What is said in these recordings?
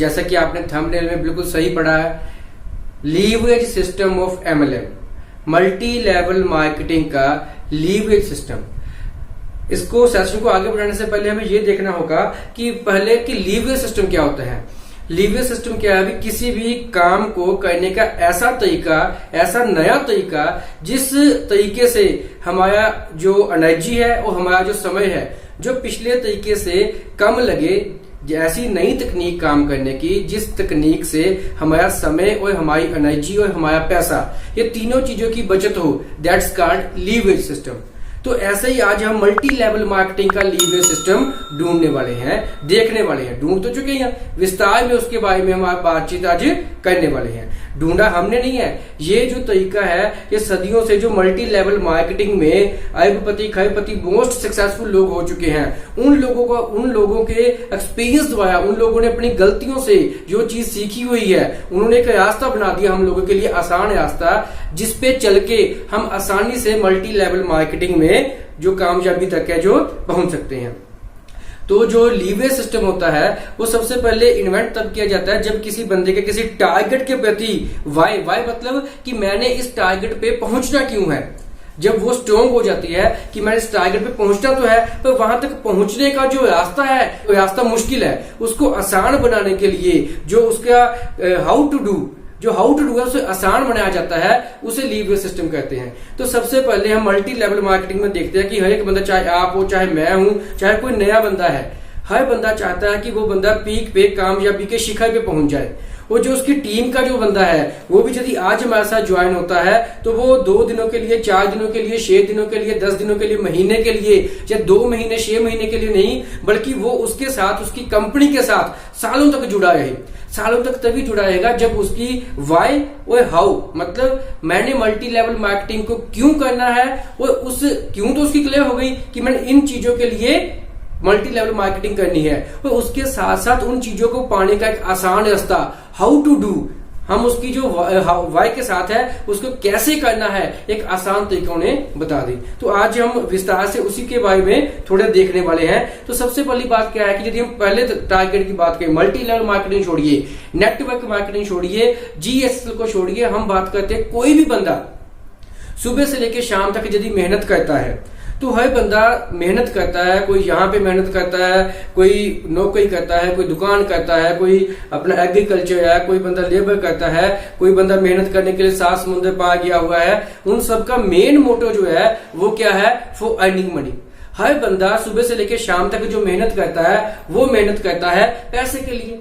जैसा कि आपने थंबनेल में बिल्कुल सही पढ़ा है, leverage system of MLM, multi level marketing का लीवरेज सिस्टम। इसको सेशन को आगे बढ़ाने से पहले हमें यह देखना होगा कि पहले कि लीवरेज सिस्टम क्या होता है। लीवरेज सिस्टम क्या है? किसी भी काम को करने का ऐसा तरीका, ऐसा नया तरीका जिस तरीके से हमारा जो एनर्जी है और हमारा जो समय है जो पिछले तरीके से कम लगे, ऐसी नई तकनीक काम करने की जिस तकनीक से हमारा समय और हमारी एनर्जी और हमारा पैसा, ये तीनों चीजों की बचत हो, दैट्स कॉल्ड लीवरेज सिस्टम। तो ऐसे ही आज हम मल्टी लेवल मार्केटिंग का लीवरेज सिस्टम ढूंढने वाले हैं, देखने वाले हैं। ढूंढ तो चुके हैं, विस्तार में उसके बारे में हम बातचीत आज करने वाले हैं। ढूंढा हमने नहीं है, ये जो तरीका है ये सदियों से जो मल्टी लेवल मार्केटिंग में अरबपति खरबपति मोस्ट सक्सेसफुल लोग हो चुके हैं, उन लोगों के एक्सपीरियंस द्वारा, उन लोगों ने अपनी गलतियों से जो चीज सीखी हुई है, उन्होंने एक रास्ता बना दिया हम लोगों के लिए, आसान रास्ता, जिसपे चल के हम आसानी से मल्टी लेवल मार्केटिंग में जो कामयाबी तक है जो पहुंच सकते हैं। तो जो लीवरेज सिस्टम होता है वो सबसे पहले इन्वेंट तब किया जाता है जब किसी बंदे के किसी टारगेट के प्रति वाई मतलब कि मैंने इस टारगेट पे पहुंचना क्यों है, जब वो स्ट्रोंग हो जाती है कि मैंने इस टारगेट पे पहुंचना तो है, पर वहां तक पहुंचने का जो रास्ता है वो रास्ता मुश्किल है, उसको आसान बनाने के लिए जो उसका हाउ टू डू है उसे आसान बनाया जाता है, उसे लीवरेज सिस्टम कहते हैं। तो सबसे पहले हम मल्टी लेवल मार्केटिंग में देखते हैं कि हर एक बंदा, चाहे आप हो, चाहे मैं हूं, चाहे कोई नया बंदा है, हर बंदा चाहता है कि वो बंदा पीक पे, कामयाबी के शिखर पे पहुंच जाए। और जो उसकी टीम का जो बंदा है वो भी यदि आज हमारे साथ ज्वाइन होता है तो वो 2 दिनों के लिए, 4 दिनों के लिए, 6 दिनों के लिए, 10 दिनों के लिए, महीने के लिए, या 2 महीने, 6 महीने के लिए नहीं, बल्कि वो उसके साथ, उसकी कंपनी के साथ सालों तक जुड़ा रहे। सालों तक तभी जुड़ा रहेगा जब उसकी वाई और हाउ, मतलब मैंने मल्टी लेवल मार्केटिंग को क्यों करना है, और उस क्यों तो उसकी क्लियर हो गई कि मैंने इन चीजों के लिए मल्टी लेवल मार्केटिंग करनी है, और उसके साथ साथ उन चीजों को पाने का एक आसान रास्ता, हाउ टू डू, हम उसकी जो वाई के साथ है उसको कैसे करना है, एक आसान तरीका उन्हें बता दी। तो आज हम विस्तार से उसी के बारे में थोड़ा देखने वाले हैं। तो सबसे पहली बात क्या है कि यदि हम पहले टारगेट की बात करें, मल्टी लेवल मार्केटिंग छोड़िए, नेटवर्क मार्केटिंग छोड़िए, जीएसएल को छोड़िए, हम बात करते हैं कोई भी बंदा सुबह से लेकर शाम तक यदि मेहनत करता है, तो हर बंदा मेहनत करता है, कोई यहाँ पे मेहनत करता है, कोई नौकरी करता है, कोई दुकान करता है, कोई अपना एग्रीकल्चर है, कोई बंदा लेबर करता है, कोई बंदा मेहनत करने के लिए 7 समुद्र पार गया हुआ है। उन सबका मेन मोटो जो है वो क्या है? For earning money. हर बंदा सुबह से लेकर शाम तक जो मेहनत करता है वो मेहनत करता है पैसे के लिए।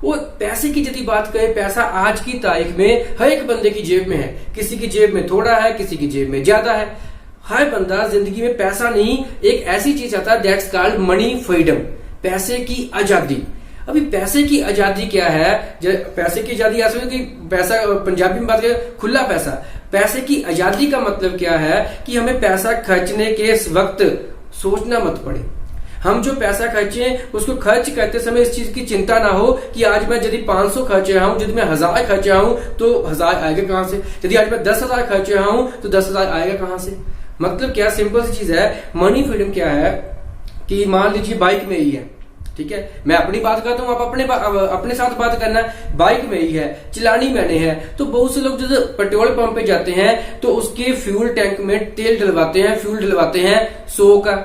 और पैसे की यदि बात करें, पैसा आज की तारीख में हर एक बंदे की जेब में है, किसी की जेब में थोड़ा है, किसी की जेब में ज्यादा है। हर बंदा जिंदगी में पैसा नहीं, एक ऐसी चीज आता है दैट्स कॉल्ड मनी फ्रीडम, पैसे की आजादी। अभी पैसे की आजादी क्या है? पैसे की आजादी ऐसे कि पैसा, पंजाबी में बात करें खुला पैसा। पैसे की आजादी का मतलब क्या है कि हमें पैसा खर्चने के वक्त सोचना मत पड़े। हम जो पैसा खर्चे उसको खर्च करते समय इस चीज की चिंता ना हो कि आज मैं यदि 500 खर्च रहा हूं, यदि मैं 1000 खर्च रहा हूं तो 1000 आएगा कहां से, यदि आज मैं 10,000 खर्च रहा हूं तो 10,000 आएगा कहां से। मतलब क्या, सिंपल सी चीज है। मनी फ्रीडम क्या है कि मान लीजिए बाइक में ही है, ठीक है, मैं अपनी बात करता हूं, आप अपने साथ बात करना। बाइक में ही है, चलानी मैंने है, तो बहुत से लोग जो पेट्रोल पंप पे जाते हैं तो उसके फ्यूल टैंक में तेल डलवाते हैं, फ्यूल डलवाते हैं 100 का,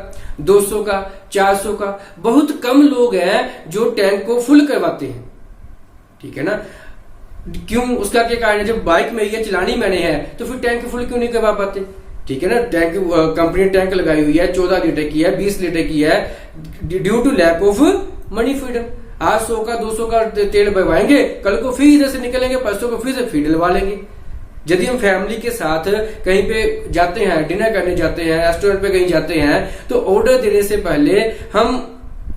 200 का, 400 का। बहुत कम लोग हैं जो टैंक को फुल करवाते हैं, ठीक है ना। क्यों? उसका क्या कारण है? जब बाइक में ही है, चलानी मैंने है, तो फिर टैंक फुल क्यों नहीं करवा पाते? ठीक है ना। टैंक, कंपनी ने टैंक लगाई हुई है, 14 लीटर की है, 20 लीटर की है, due to lack of money freedom. आज 100 का 200 का तेल भरवाएंगे, कल को फिर इधर से निकलेंगे, परसों को फिर से फिर डलवा लेंगे। यदि हम फैमिली के साथ कहीं पे जाते हैं, डिनर करने जाते हैं, रेस्टोरेंट पे कहीं जाते हैं, तो ऑर्डर देने से पहले हम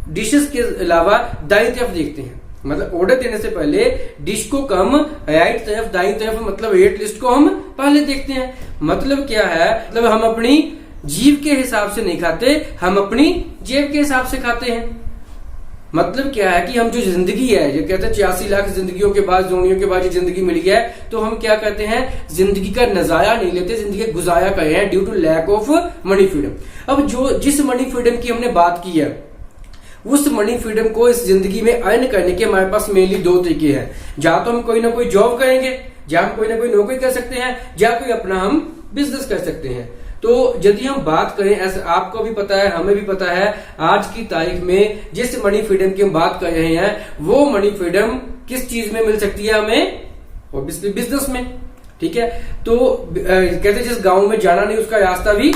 डिशेस के अलावा दाईं तरफ देखते हैं। मतलब ऑर्डर देने से पहले डिश को कम राइट तरफ, दाईं तरफ, मतलब रेट लिस्ट को हम पहले देखते हैं। मतलब क्या है? मतलब हम अपनी जीव के हिसाब से नहीं खाते, हम अपनी जेब के हिसाब से खाते हैं। मतलब क्या है कि हम जो जिंदगी है, जो कहते हैं 86 लाख जिंदगियों के बाद, जोनियों के बाद जो जिंदगी मिली है, तो हम क्या कहते हैं? जिंदगी का नजारा नहीं लेते, जिंदगी गुजारा कर रहे हैं due to lack of money freedom. अब जो जिस मनी फ्रीडम की हमने बात की है उस मनी फ्रीडम को इस जिंदगी में अर्न करने के हमारे पास मेनली दो तरीके हैं। या तो हम कोई ना कोई जॉब करेंगे, या हम कोई ना कोई नौकरी कर सकते हैं, या कोई अपना हम बिजनेस कर सकते हैं। तो यदि हम बात करें, ऐसा आपको भी पता है, हमें भी पता है, आज की तारीख में जिस मनी फ्रीडम की हम बात कर रहे हैं वो मनी फ्रीडम किस चीज में मिल सकती है हमें? ऑब्वियसली बिजनेस में। ठीक है, तो कहते जिस गांव में जाना नहीं उसका रास्ता भी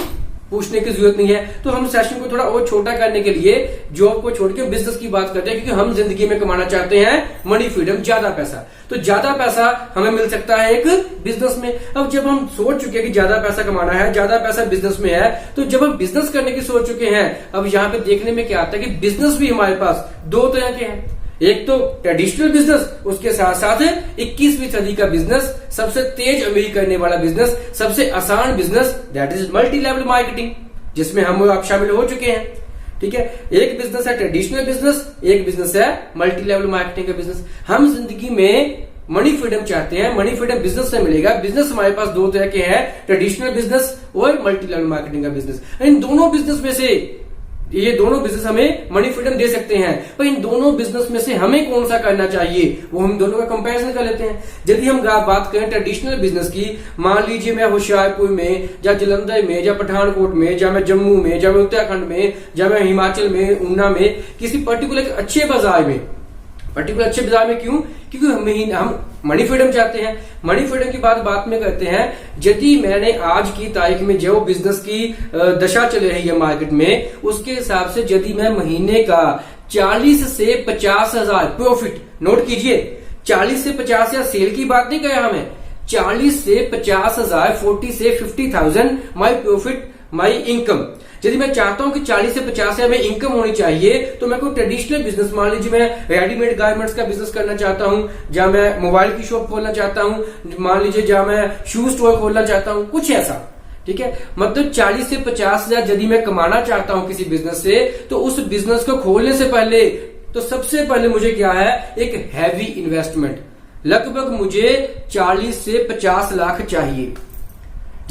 पूछने की जरूरत नहीं है। तो हम सेशन को थोड़ा और छोटा करने के लिए जॉब को छोड़ के बिजनेस की बात करते हैं, क्योंकि हम जिंदगी में कमाना चाहते हैं मनी फ्रीडम, ज्यादा पैसा। तो ज्यादा पैसा हमें मिल सकता है एक बिजनेस में। अब जब हम सोच चुके हैं कि ज्यादा पैसा कमाना है, ज्यादा पैसा बिजनेस में है, तो जब हम बिजनेस करने की सोच चुके हैं, अब यहाँ पे देखने में क्या आता है कि बिजनेस भी हमारे पास दो तरह के हैं। एक तो ट्रेडिशनल बिजनेस, उसके साथ साथ 21वीं सदी का बिजनेस, सबसे तेज अमीरी करने वाला बिजनेस, सबसे आसान business, that is multi level marketing, जिसमें हम आप शामिल हो चुके हैं। ठीक है, एक बिजनेस है ट्रेडिशनल बिजनेस, एक बिजनेस है मल्टी लेवल मार्केटिंग का बिजनेस। हम जिंदगी में मनी फ्रीडम चाहते हैं, मनी फ्रीडम बिजनेस से मिलेगा। बिजनेस हमारे पास दो तरह के हैं, ट्रेडिशनल बिजनेस और मल्टी लेवल मार्केटिंग का बिजनेस। इन दोनों बिजनेस में से ये दोनों बिजनेस हमें मनी फ्रीडम दे सकते हैं, पर इन दोनों बिजनेस में से हमें कौन सा करना चाहिए वो हम दोनों का कंपैरिजन कर लेते हैं। यदि हम बात करें ट्रेडिशनल बिजनेस की, मान लीजिए मैं होशियारपुर में, या जलंधर में, या पठानकोट में, या मैं जम्मू में, या मैं उत्तराखंड में, या मैं हिमाचल में, ऊना में, किसी पर्टिकुलर अच्छे बाजार में, पर्टिकुलर अच्छे बाजार में क्यों? क्योंकि हम मनी फ्रीडम चाहते हैं। मनी फ्रीडम की बात में करते हैं। यदि मैंने आज की तारीख में जो बिजनेस की दशा चल रही है मार्केट में, उसके हिसाब से यदि मैं महीने का 40 से 50 हजार प्रॉफिट, नोट कीजिए, 40 से 50 हजार सेल की बात नहीं कर रहा मैं, 40 से 50 हजार, 40 से 50,000 माई प्रॉफिट, माई इनकम। यदि मैं चाहता हूं कि 40 से 50 हजार में इनकम होनी चाहिए, तो मैं कोई ट्रेडिशनल बिजनेस, मान लीजिए मैं रेडीमेड गारमेंट्स का बिजनेस करना चाहता हूं, या मैं मोबाइल की शॉप खोलना चाहता हूं, मान लीजिए या मैं शू स्टोर खोलना चाहता हूं, कुछ ऐसा। ठीक है, मतलब 40 से 50 हजार यदि मैं कमाना चाहता हूं किसी बिजनेस से, तो उस बिजनेस को खोलने से पहले, तो सबसे पहले मुझे क्या है, एक हैवी इन्वेस्टमेंट, लगभग मुझे 40 से 50 लाख चाहिए।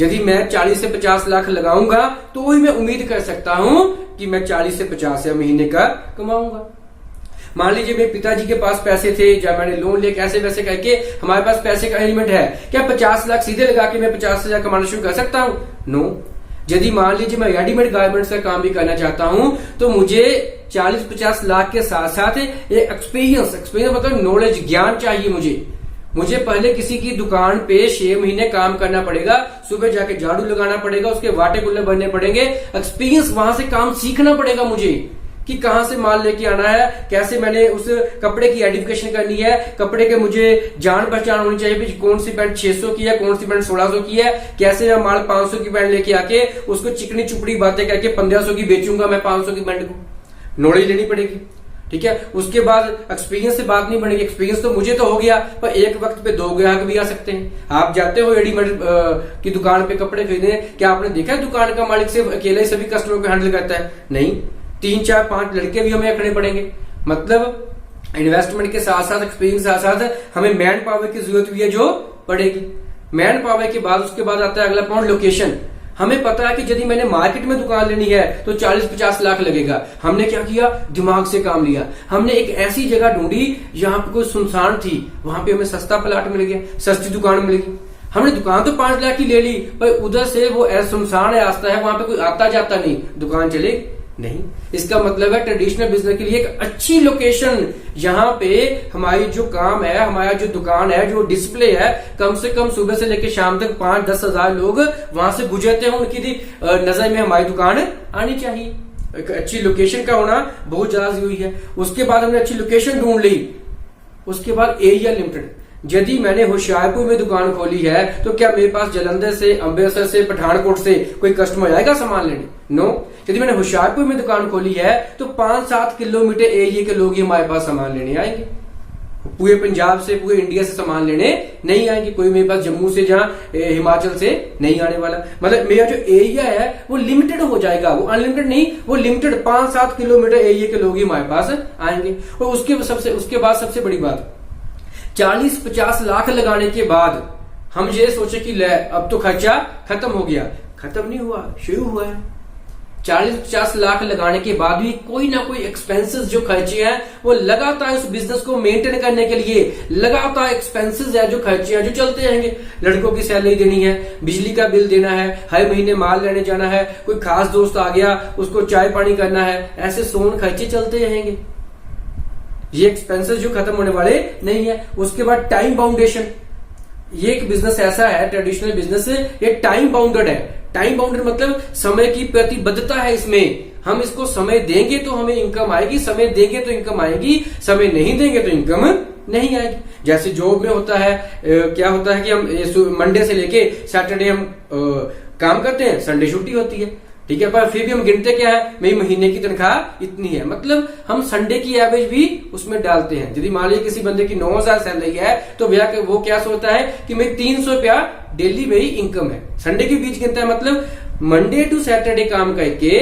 यदि मैं 40 से 50 लाख लगाऊंगा तो ही मैं उम्मीद कर सकता हूं कि मैं 40 से 50 हजार महीने का कमाऊंगा। मान लीजिए मेरे पिताजी के पास पैसे थे, या मैंने लोन लिया, कैसे वैसे करके हमारे पास पैसे का अरेंजमेंट है, क्या 50 लाख सीधे लगा के मैं 50 हजार कमाना शुरू कर सकता हूं? नो। यदि मान लीजिए मैं रेडीमेड गारमेंट्स का काम भी करना चाहता हूं, तो मुझे 40-50 लाख के साथ साथ एक्सपीरियंस मतलब नॉलेज, ज्ञान चाहिए। मुझे पहले किसी की दुकान पे 6 महीने काम करना पड़ेगा, सुबह जाके झाड़ू लगाना पड़ेगा, उसके वाटे कुल्ले भरने पड़ेंगे, एक्सपीरियंस, वहां से काम सीखना पड़ेगा मुझे कि कहां से माल लेके आना है, कैसे मैंने उस कपड़े की आइडेंटिफिकेशन करनी है, कपड़े के मुझे जान पहचान होनी चाहिए, कौन सी पैंट 600 की है, कौन सी पैंट 1600 की है, कैसे मैं माल 500 की पैंट लेके आके उसको चिकनी चुपड़ी बातें करके 1500 की बेचूंगा मैं 500 की पैंट को, नॉलेज लेनी पड़ेगी। ठीक है, उसके बाद एक्सपीरियंस से बात नहीं बनेगी। एक्सपीरियंस तो मुझे तो हो गया, पर एक वक्त पे 2 ग्राहक भी आ सकते हैं। आप जाते हो रेडीमेड की दुकान पे कपड़े खरीदने, क्या आपने देखा है दुकान का मालिक सिर्फ अकेले ही सभी कस्टमर को हैंडल करता है? नहीं, 3, 4, 5 लड़के भी हमें रखने पड़ेंगे। मतलब इन्वेस्टमेंट के साथ साथ, एक्सपीरियंस के साथ साथ हमें मैन पावर की जरूरत भी है जो पड़ेगी। मैन पावर के बाद उसके बाद आता है अगला पॉइंट, लोकेशन। हमें पता है कि यदि मैंने मार्केट में दुकान लेनी है तो 40-50 लाख लगेगा। हमने क्या किया, दिमाग से काम लिया। हमने एक ऐसी जगह ढूंढी जहां पर कोई सुनसान थी, वहां पे हमें सस्ता प्लाट मिल गया, सस्ती दुकान मिल गई। हमने दुकान तो 5 लाख की ले ली, पर उधर से वो सुनसान रास्ता है, वहां पे कोई आता जाता नहीं, दुकान चले नहीं। इसका मतलब है ट्रेडिशनल बिजनेस के लिए एक अच्छी लोकेशन, जहां पे हमारी जो काम है, हमारा जो दुकान है, जो डिस्प्ले है, कम से कम सुबह से लेकर शाम तक 5-10 हजार लोग वहां से गुजरते हैं, उनकी नजर में हमारी दुकान आनी चाहिए। एक अच्छी लोकेशन का होना बहुत ज्यादा जरूरी है। उसके बाद हमने अच्छी लोकेशन ढूंढ ली, उसके बाद एरिया लिमिटेड। यदि मैंने होशियारपुर में दुकान खोली है, तो क्या मेरे पास जलंधर से, अमृतसर से, पठानकोट से कोई कस्टमर आएगा सामान लेने? नो। यदि मैंने होशियारपुर में दुकान खोली है, तो 5-7 किलोमीटर एरिया के लोग ही हमारे पास सामान लेने आएंगे। पूरे पंजाब से, पूरे इंडिया से सामान लेने नहीं आएंगे। कोई मेरे पास जम्मू से, जहां हिमाचल से नहीं आने वाला। मतलब मेरा जो एरिया है वो लिमिटेड हो जाएगा, वो अनलिमिटेड नहीं, वो लिमिटेड। 5-7 किलोमीटर एरिया के लोग ही हमारे पास आएंगे। और उसके बाद सबसे बड़ी बात, 40-50 लाख लगाने के बाद हम ये सोचे कि ले अब तो खर्चा खत्म हो गया। खत्म नहीं हुआ, शुरू हुआ है। 40-50 लाख लगाने के बाद भी कोई ना कोई एक्सपेंसेस जो खर्चे हैं वो लगातार उस बिजनेस को मेंटेन करने के लिए लगातार एक्सपेंसेस है जो खर्चे हैं जो चलते रहेंगे। लड़कों की सैलरी देनी है, बिजली का बिल देना है, हर महीने माल लेने जाना है, कोई खास दोस्त आ गया उसको चाय पानी करना है, ऐसे सोन खर्चे चलते रहेंगे। ये एक्सपेंसेस जो खत्म होने वाले नहीं है। उसके बाद टाइम बाउंडेशन, ये एक बिजनेस ऐसा है, ट्रेडिशनल बिजनेस, ये टाइम बाउंडेड है। टाइम बाउंडेड मतलब समय की प्रतिबद्धता है इसमें। हम इसको समय देंगे तो हमें इनकम आएगी, समय देंगे तो इनकम आएगी, समय नहीं देंगे तो इनकम नहीं आएगी। जैसे जॉब में होता है, क्या होता है कि हम मंडे से लेके सैटरडे हम काम करते हैं, संडे छुट्टी होती है, ठीक है, पर फिर भी हम गिनते क्या है, मेरी महीने की तनख्वाह इतनी है, मतलब हम संडे की एवरेज भी उसमें डालते हैं। यदि मान लीजिए किसी बंदे की 9,000 सैलरी है तो भैया वो क्या सोचता है कि मेरी 300 रुपया डेली मेरी इनकम है, संडे के बीच गिनता है, मतलब मंडे टू सैटरडे काम करके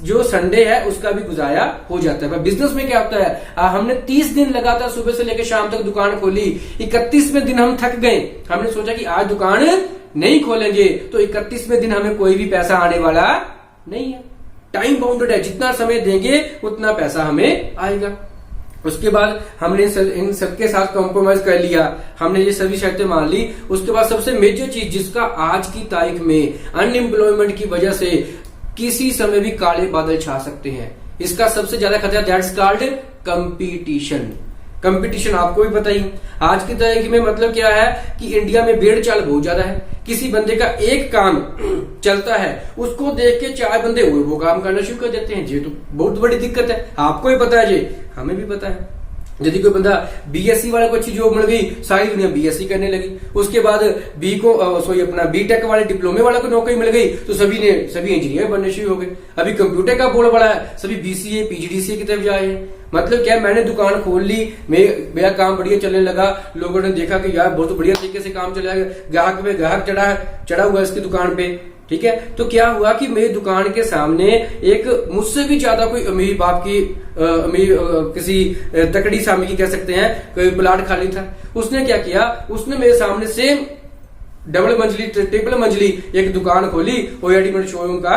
जो संडे है उसका भी गुजारा हो जाता है। पर बिजनेस में क्या होता है, हमने 30 दिन लगातार सुबह से लेकर शाम तक दुकान खोली, 31वें दिन हम थक गए, हमने सोचा कि आज दुकान नहीं खोलेंगे, तो 31वें दिन हमें कोई भी पैसा आने वाला नहीं है। टाइम बाउंडेड है, जितना समय देंगे उतना पैसा हमें आएगा। उसके बाद हमने इन सबके साथ कॉम्प्रोमाइज कर लिया, हमने ये सभी शर्तें मान ली। उसके बाद सबसे मेजर चीज जिसका आज की तारीख में अनएम्प्लॉयमेंट की वजह से किसी समय भी काले बादल छा सकते हैं, इसका सबसे ज्यादा खतरा, दैट्स कॉल्ड कंपटीशन। कंपटीशन आपको भी पता ही, आज की तारीख में मतलब क्या है कि इंडिया में भेड़ चाल बहुत ज्यादा है। किसी बंदे का एक काम चलता है, उसको देख के 4 बंदे वो काम करना शुरू कर देते हैं। ये तो बहुत बड़ी दिक्कत है, आपको भी पता है जी, हमें भी पता है। यदि कोई बंदा बीएससी वाले को अच्छी जॉब मिल गई, सारी दुनिया बीएससी करने लगी। उसके बाद बीटेक वाले डिप्लोमे वाले को नौकरी मिल गई तो सभी इंजीनियर बनने शुरू हो गए। अभी कंप्यूटर का बोल बड़ा है, सभी बीसीए पीजीडीसीए की तरफ जाए हैं। मतलब क्या, मैंने दुकान खोल ली, मेरा काम बढ़िया चलने लगा, लोगों ने देखा कि यार बहुत बढ़िया तरीके से काम चला, ग्राहक पे ग्राहक चढ़ा हुआ इसकी दुकान पे, ठीक है। तो क्या हुआ कि मेरी दुकान के सामने एक मुझसे भी ज्यादा कोई अमीर बाप की किसी तकड़ी सामी की कह सकते हैं, कोई प्लाट खाली था। उसने क्या किया, उसने मेरे सामने सेम डबल मंजिली ट्रिपल मंजिली एक दुकान खोली और रेडीमेड शोरूम का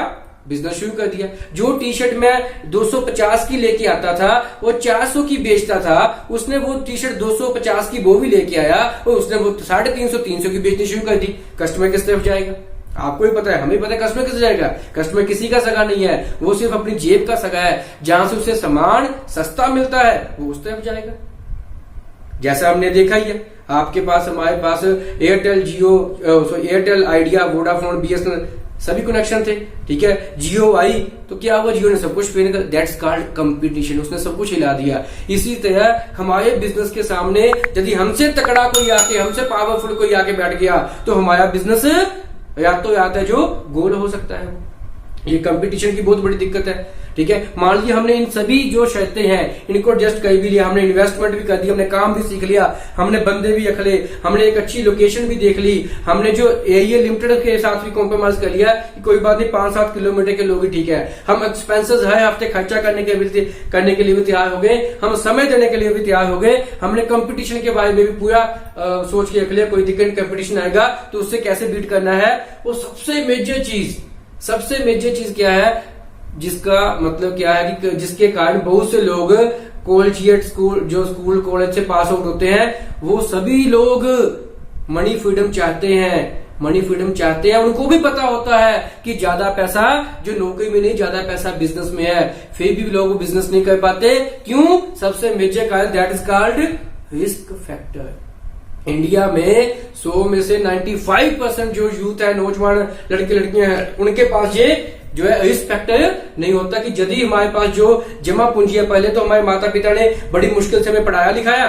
बिजनेस शुरू कर दिया। जो टी शर्ट मैं 250 की लेके आता था वो 400 की बेचता था, उसने वो टी शर्ट 250 की वो भी लेके आया और उसने वो 350 की बेचनी शुरू कर दी। कस्टमर किस तरफ जाएगा, आपको भी पता है, हमें पता है कस्टमर किस जाएगा। कस्टमर किसी का सगा नहीं है, वो सिर्फ अपनी जेब का सगा है। जहां से उसे सामान सस्ता मिलता है वो उस तरफ जाएगा। जैसा हमने देखा ही है, आपके पास, हमारे पास Airtel, Airtel, Idea, Vodafone, BSNL सभी कनेक्शन थे, ठीक है। जियो आई तो क्या हुआ, जियो ने सब कुछ फेल कर, दैट्स कॉल्ड कंपटीशन, उसने सब कुछ हिला दिया। इसी तरह हमारे बिजनेस के सामने यदि हमसे तकड़ा कोई आके, हमसे पावरफुल कोई आके बैठ गया तो हमारा बिजनेस या तो आता है जो गोल हो सकता है। ये कंपटीशन की बहुत बड़ी दिक्कत है, ठीक है। मान लीजिए हमने इन सभी जो शर्तें हैं इनको एडजस्ट कर भी लिया, हमने इन्वेस्टमेंट भी कर दी, हमने काम भी सीख लिया, हमने बंदे भी रख ले, हमने एक अच्छी लोकेशन भी देख ली, हमने जो एरिया लिमिटेड के साथ भी कॉम्प्रोमाइज कर लिया कि कोई बात नहीं, 5-7 किलोमीटर के लोग ही ठीक है। हम एक्सपेंसेस हर हफ्ते खर्चा करने के लिए भी तैयार हो गए, हम समय देने के लिए भी तैयार हो गए, हमने कंपटीशन के बारे में भी पूरा सोच के रख लिया, कोई दिक्कत कंपटीशन आएगा तो उससे कैसे बीट करना है। वो सबसे मेजर चीज क्या है, जिसका मतलब क्या है कि जिसके कारण बहुत से लोग कॉलेजिएट स्कूल कॉलेज से पास आउट होते हैं, वो सभी लोग मनी फ्रीडम चाहते हैं। उनको भी पता होता है कि ज्यादा पैसा जो नौकरी में नहीं, ज्यादा पैसा बिजनेस में है, फिर भी लोग बिजनेस नहीं कर पाते। क्यों? सबसे मेजर कारण, that is called risk factor. India में 100 में से 95% जो यूथ है, नौजवान लड़के लड़कियां हैं, उनके पास ये जो है रिस्क फैक्टर नहीं होता कि यदि हमारे पास जो जमा पूंजी है, पहले तो हमारे माता पिता ने बड़ी मुश्किल से हमें पढ़ाया लिखाया,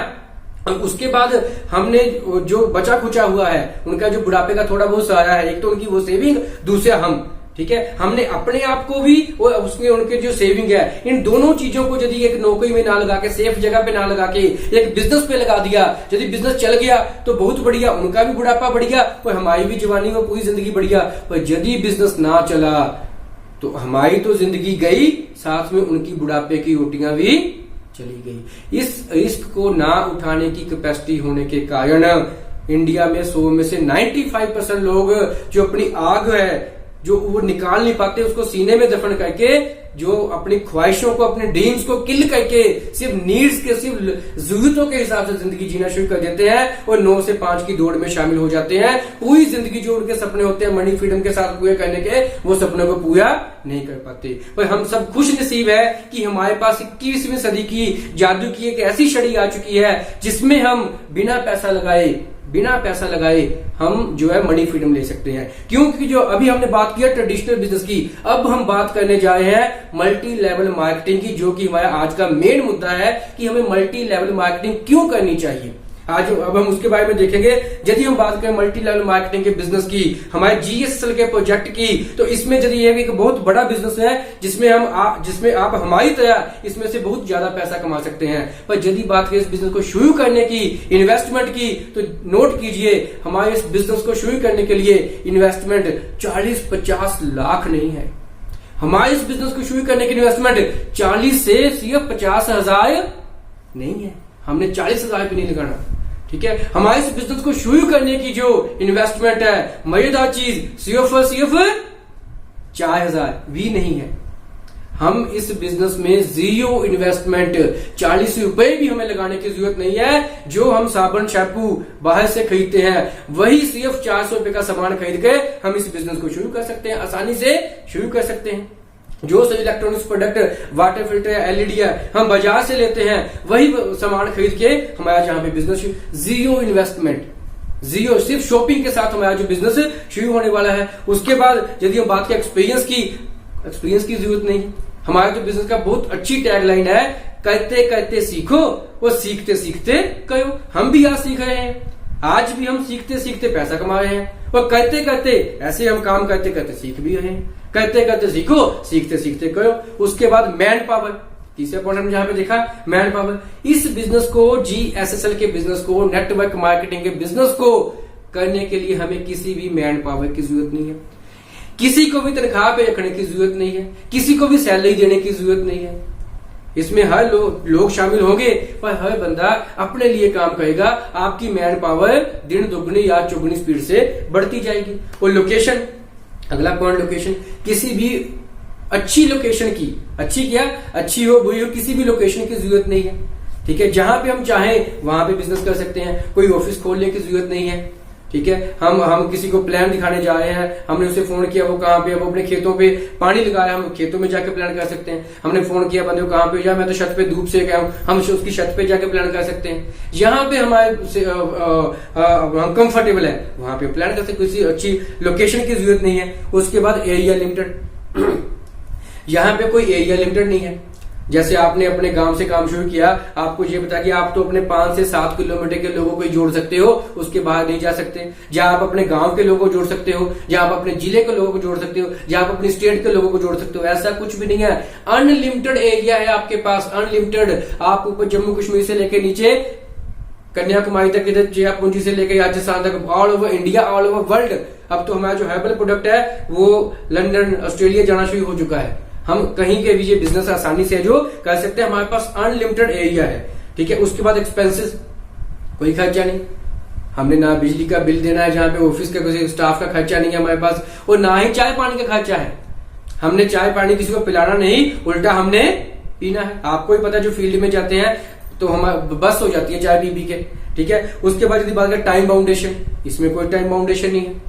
और उसके बाद हमने जो बचा खुचा हुआ है, उनका जो बुढ़ापे का थोड़ा बहुत सहारा है, एक तो उनकी वो सेविंग, दूसरा हम, ठीक है। हमने अपने आप को भी और उसके उनके जो सेविंग है, इन दोनों चीजों को यदि एक नौकरी में ना लगा के, सेफ जगह पे ना लगा के, एक बिजनेस पे लगा दिया, यदि बिजनेस चल गया तो बहुत बढ़िया, उनका भी बुढ़ापा बढ़िया और हमारी भी जवानी में पूरी जिंदगी बढ़िया। पर यदि बिजनेस ना चला तो हमारी तो जिंदगी गई, साथ में उनकी बुढ़ापे की रोटियां भी चली गई। इस रिस्क को ना उठाने की कैपेसिटी होने के कारण इंडिया में 100 में से 95% लोग जो अपनी आग है, जो वो निकाल नहीं पाते उसको सीने में दफन करके, जो अपनी ख्वाहिशों को, अपने ड्रीम्स को किल करके सिर्फ नीड्स के, सिर्फ जरूरतों के हिसाब से जिंदगी जीना शुरू कर देते हैं और 9 से 5 की दौड़ में शामिल हो जाते हैं। पूरी जिंदगी जो उनके सपने होते हैं मनी फ्रीडम के साथ पूरे करने के, वो सपनों को पूरा नहीं कर पाते। पर हम सब खुश नसीब है कि हमारे पास 21वीं सदी की जादू की एक ऐसी छड़ी आ चुकी है जिसमें हम बिना पैसा लगाए हम जो है मनी फ्रीडम ले सकते हैं। क्योंकि जो अभी हमने बात किया ट्रेडिशनल बिजनेस की, अब हम बात करने जा रहे हैं मल्टी लेवल मार्केटिंग की, जो कि हमारा आज का मेन मुद्दा है कि हमें मल्टी लेवल मार्केटिंग क्यों करनी चाहिए। आज अब हम उसके बारे में देखेंगे। यदि हम बात करें मल्टी लेवल मार्केटिंग के बिजनेस की, हमारे GSL के प्रोजेक्ट की, तो इसमें यदि ये एक बहुत बड़ा बिजनेस है जिसमें आप हमारी तरह इसमें से बहुत ज्यादा पैसा कमा सकते हैं। पर यदि बात करें इस बिजनेस को शुरू करने की, इन्वेस्टमेंट की, तो नोट कीजिए हमारे इस बिजनेस को शुरू करने के लिए इन्वेस्टमेंट 40-50 लाख नहीं है। हमारे इस बिजनेस को शुरू करने की इन्वेस्टमेंट 40 से सिर्फ 50,000 नहीं है। हमने 40,000 भी नहीं लगाना, ठीक है। हमारे इस बिजनेस को शुरू करने की जो इन्वेस्टमेंट है, मजेदार चीज, सिर्फ 4,000 भी नहीं है। हम इस बिजनेस में जीरो इन्वेस्टमेंट, 40 रुपए भी हमें लगाने की जरूरत नहीं है। जो हम साबुन शैम्पू बाहर से खरीदते हैं, वही सिर्फ 400 रुपए का सामान खरीद के हम इस बिजनेस को शुरू कर सकते हैं, आसानी से शुरू कर सकते हैं। जो सभी इलेक्ट्रॉनिक्स प्रोडक्ट, वाटर फिल्टर है, LED है, हम बाजार से लेते हैं, वही सामान खरीद के हमारा जहां पे बिजनेस, जीरो इन्वेस्टमेंट, जीरो, सिर्फ शॉपिंग के साथ हमारा जो बिजनेस शुरू होने वाला है। उसके बाद यदि हम बात करें एक्सपीरियंस की जरूरत नहीं। हमारा जो बिजनेस का बहुत अच्छी टैगलाइन है, करते करते सीखो और सीखते सीखते करो। हम भी आज सीख रहे हैं, आज भी हम सीखते सीखते पैसा कमा रहे हैं और करते करते ऐसे हम काम करते करते सीख भी रहे हैं। करते करते सीखो, सीखते सीखते करो। उसके बाद मैन पावर, तीसरे पॉइंट हमने जहां पे देखा मैन पावर। इस बिजनेस को, GSL के बिजनेस को, नेटवर्क मार्केटिंग के बिजनेस को करने के लिए हमें किसी भी मैन पावर की जरूरत नहीं है, किसी को भी तनख्वाह पे रखने की जरूरत नहीं है, किसी को भी सैलरी देने की जरूरत नहीं है। इसमें हर लोग शामिल होंगे, पर हर बंदा अपने लिए काम करेगा। आपकी मैन पावर दिन दुगनी या चौगुनी स्पीड से बढ़ती जाएगी। और लोकेशन, अगला पॉइंट लोकेशन, किसी भी अच्छी लोकेशन की, अच्छी हो बुरी हो, किसी भी लोकेशन की जरूरत नहीं है, ठीक है। जहां पे हम चाहें वहां पे बिजनेस कर सकते हैं, कोई ऑफिस खोलने की जरूरत नहीं है, ठीक है। हम किसी को प्लान दिखाने जा रहे हैं, हमने उसे फोन किया, वो कहाँ पे, वो अपने खेतों पे पानी लगाया, हम खेतों में जाके प्लान कर सकते हैं। हमने फोन किया बंदे को, कहाँ पे जा, मैं तो छत पे धूप से गया हूं, हम उसकी छत पे जाके प्लान कर सकते हैं। जहां पे हमारे हम कंफर्टेबल है वहां पे प्लान कर सकते हैं, किसी अच्छी लोकेशन की जरूरत नहीं है। उसके बाद एरिया लिमिटेड, यहाँ पे कोई एरिया लिमिटेड नहीं है। जैसे आपने अपने गांव से काम शुरू किया, आपको ये पता कि आप तो अपने 5 से 7 किलोमीटर के लोगों को ही जोड़ सकते हो, उसके बाहर नहीं जा सकते। जहां आप अपने गांव के लोगों को जोड़ सकते हो, जहां आप अपने जिले के लोगों को जोड़ सकते हो, जहां आप अपनी स्टेट के लोगों को जोड़ सकते हो, ऐसा कुछ भी नहीं है। अनलिमिटेड एरिया है आपके पास, अनलिमिटेड। आप ऊपर जम्मू कश्मीर से लेकर नीचे कन्याकुमारी तक, इधर जयपुर से लेकर राजस्थान तक, all over India, all over world. अब तो हमारा जो हर्बल प्रोडक्ट है वो लंदन, ऑस्ट्रेलिया जाना शुरू हो चुका है। हम कहीं के भी ये बिजनेस आसानी से जो कर सकते हैं, हमारे पास अनलिमिटेड एरिया है, ठीक है। उसके बाद एक्सपेंसेस, कोई खर्चा नहीं, हमने ना बिजली का बिल देना है, जहां पे ऑफिस का किसी स्टाफ का खर्चा नहीं है हमारे पास, और ना ही चाय पानी का खर्चा है। हमने चाय पानी किसी को पिलाना नहीं, उल्टा हमने पीना है। आपको ही पता, जो फील्ड में जाते हैं तो हमारे बस हो जाती है चाय पी के, ठीक है। उसके बाद यदि बात करें टाइम बाउंडेशन, इसमें कोई टाइम बाउंडेशन नहीं है।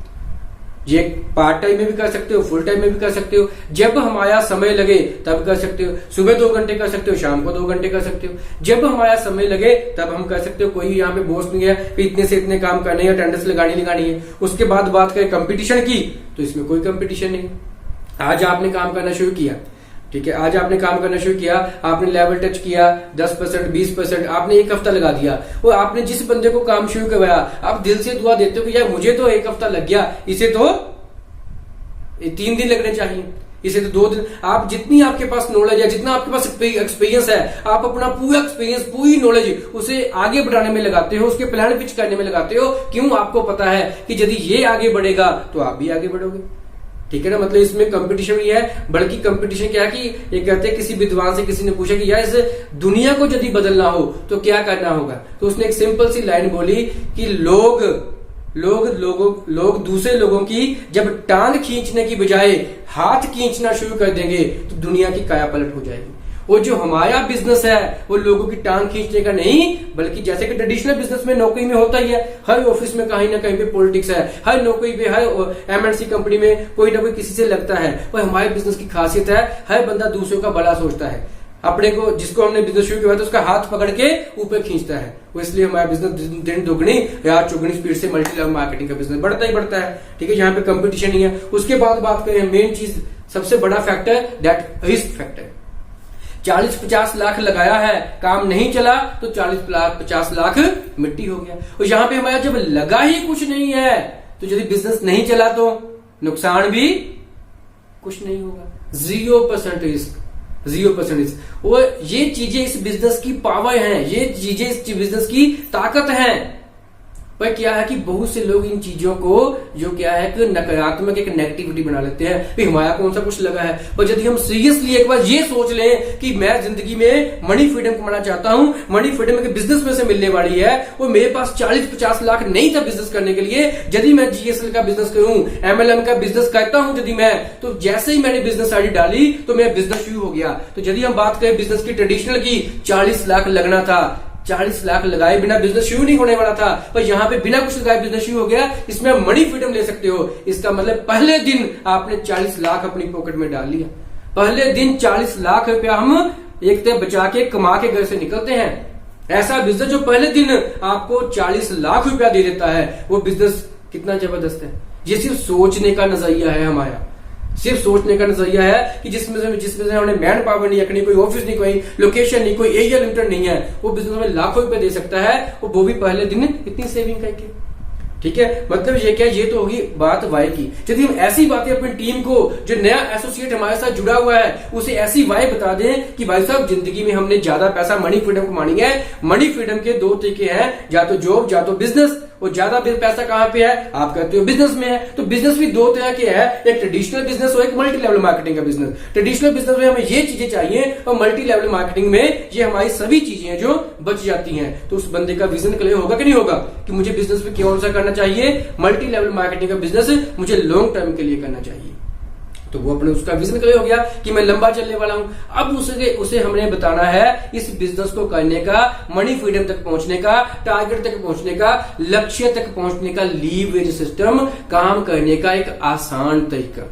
ये पार्ट टाइम में भी कर सकते हो, फुल टाइम में भी कर सकते हो, जब हमारा समय लगे तब कर सकते हो। सुबह 2 घंटे कर सकते हो, शाम को 2 घंटे कर सकते हो, जब हमारा समय लगे तब हम कर सकते हो। कोई यहाँ पे बॉस नहीं है कि इतने से इतने काम करने हैं, अटेंडेंस लगानी है। उसके बाद बात करें कंपटीशन की, तो इसमें कोई कंपटीशन नहीं। आज आपने काम करना शुरू किया, ठीक है, आज आपने काम करना शुरू किया, आपने लेवल टच किया, 10%, 20%, आपने 1 हफ्ता लगा दिया। वो आपने जिस बंदे को काम शुरू करवाया, आप दिल से दुआ देते हो कि यार मुझे तो 1 हफ्ता लग गया, इसे तो 3 दिन लगने चाहिए, इसे तो 2 दिन। आप जितनी आपके पास नॉलेज है, जितना आपके पास एक्सपीरियंस है, आप अपना पूरा एक्सपीरियंस, पूरी नॉलेज उसे आगे बढ़ाने में लगाते हो, उसके प्लान पिच करने में लगाते हो। क्यों? आपको पता है कि यदि ये आगे बढ़ेगा तो आप भी आगे बढ़ोगे, ठीक है ना। मतलब इसमें कंपटीशन नहीं है, बल्कि कंपटीशन क्या है कि ये कहते हैं, किसी विद्वान से किसी ने पूछा कि यार इस दुनिया को यदि बदलना हो तो क्या करना होगा, तो उसने एक सिंपल सी लाइन बोली कि लोग लोग दूसरे लोगों की जब टांग खींचने की बजाय हाथ खींचना शुरू कर देंगे तो दुनिया की काया पलट हो जाएगी। वो जो हमारा बिजनेस है वो लोगों की टांग खींचने का नहीं, बल्कि जैसे कि ट्रेडिशनल बिजनेस में नौकरी में होता ही है, हर ऑफिस में कहीं ना कहीं पे पॉलिटिक्स है, हर नौकरी पे, हर एमएनसी कंपनी में कोई ना कोई किसी से लगता है। और हमारे बिजनेस की खासियत है हर बंदा दूसरों का भला सोचता है, अपने को जिसको हमने बिजनेस शुरू किया था उसका हाथ पकड़ के ऊपर खींचता है। वो इसलिए हमारा बिजनेस दिन दुगनी या चौगुनी स्पीड से मल्टी लेवल मार्केटिंग का बिजनेस बढ़ता ही बढ़ता है। ठीक है, यहाँ पे कंपटीशन ही है। उसके बाद बात करें मेन चीज, सबसे बड़ा factor that risk factor. 40-50 lakh लगाया है, काम नहीं चला तो 40-50 लाख मिट्टी हो गया। और यहाँ पे हमारा जब लगा ही कुछ नहीं है तो यदि बिजनेस नहीं चला तो नुकसान भी कुछ नहीं होगा। 0% रिस्क, 0% रिस्क। और ये चीजें इस बिजनेस की पावर हैं, ये चीजें इस बिजनेस की ताकत हैं। पर क्या है कि बहुत से लोग इन चीजों को जो क्या है कि नकारात्मक एक नेगेटिविटी बना लेते हैं कि हमारा कौन सा कुछ लगा है। पर यदि हम सीरियसली एक बार ये सोच लें कि मैं जिंदगी में मनी फ्रीडम कमाना चाहता हूं, मनी फ्रीडम के बिजनेस में से मिलने वाली है, और मेरे पास 40-50 लाख नहीं था बिजनेस करने के लिए, यदि मैं जीएसएल का बिजनेस करूं, एमएलएम का बिजनेस करता हूं यदि मैं, तो जैसे ही मैंने बिजनेस आईडी डाली तो मेरा बिजनेस शुरू हो गया। तो यदि हम बात करें बिजनेस की ट्रेडिशनल की, 40 लाख लगना था, 40 लाख लगाए बिना बिजनेस शुरू नहीं होने वाला था, पर यहाँ पे बिना कुछ लगाए बिजनेस शुरू हो गया। इसमें मनी फ्रीडम ले सकते हो। इसका मतलब पहले दिन आपने 40 लाख अपनी पॉकेट में डाल लिया। पहले दिन 40 लाख रुपया हम एक तरह बचा के कमा के घर से निकलते हैं। ऐसा बिजनेस जो पहले दिन आपको 40 लाख रुपया दे देता है, वो बिजनेस कितना जबरदस्त है। ये सिर्फ सोचने का नजरिया है हमारा, सिर्फ सोचने का नजरिया है कि जिसमें से हमने मैन पावर नहीं रखनी, कोई ऑफिस नहीं, कोई लोकेशन नहीं, कोई एरिया लिमिटेड नहीं है, वो बिजनेस में लाखों रुपए दे सकता है, वो भी पहले दिन इतनी सेविंग करके। ठीक है, मतलब ये क्या, ये तो होगी बात वाई की। यदि हम ऐसी बातें अपनी टीम को, जो नया एसोसिएट हमारे साथ जुड़ा हुआ है, उसे ऐसी वाई बता दें कि भाई साहब जिंदगी में हमने ज्यादा पैसा मनी फ्रीडम कमानी है। मनी फ्रीडम के 2 तरीके हैं, या तो जॉब या तो बिजनेस। और ज्यादा पैसा कहां पे है, आप कहते हो बिजनेस में है। तो बिजनेस भी 2 तरह के है, एक ट्रेडिशनल बिजनेस और एक मल्टी लेवल मार्केटिंग का बिजनेस। ट्रेडिशनल बिजनेस में हमें ये चीजें चाहिए, और मल्टी लेवल मार्केटिंग में ये हमारी सभी चीजें जो बच जाती हैं। तो उस बंदे का विजन क्लियर होगा कि नहीं होगा कि मुझे बिजनेस में कौन सा करना चाहिए। मल्टी लेवल मार्केटिंग का बिजनेस मुझे लॉन्ग टर्म के लिए करना चाहिए, तो वो अपने उसका विजन क्लियर हो गया कि मैं लंबा चलने वाला हूं। अब उसे हमने बताना है इस बिजनेस को करने का, मनी फ्रीडम तक पहुंचने का, टारगेट तक पहुंचने का, लक्ष्य तक पहुंचने का लीवरेज सिस्टम, काम करने का एक आसान तरीका।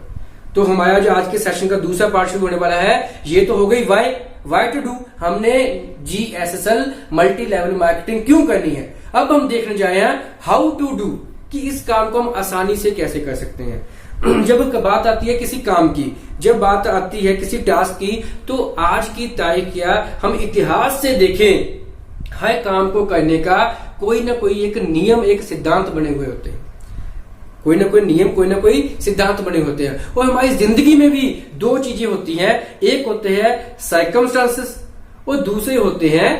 तो हमारा जो आज के सेशन का दूसरा पार्ट शुरू होने वाला है, ये तो हो गई वाई टू डू। हमने जीएसएसएल मल्टी लेवल मार्केटिंग क्यों करनी है। अब हम देखने जाए हैं हाउ टू डू, कि इस काम को हम आसानी से कैसे कर सकते हैं। जब बात आती है किसी काम की, जब बात आती है किसी टास्क की, तो आज की तारीख या हम इतिहास से देखें, हर काम को करने का कोई ना कोई एक नियम, एक सिद्धांत बने हुए होते हैं। कोई ना कोई नियम, कोई ना कोई सिद्धांत बने होते हैं। और हमारी जिंदगी में भी 2 चीजें होती हैं, एक होते हैं सर्कमस्टांसेस और दूसरे होते हैं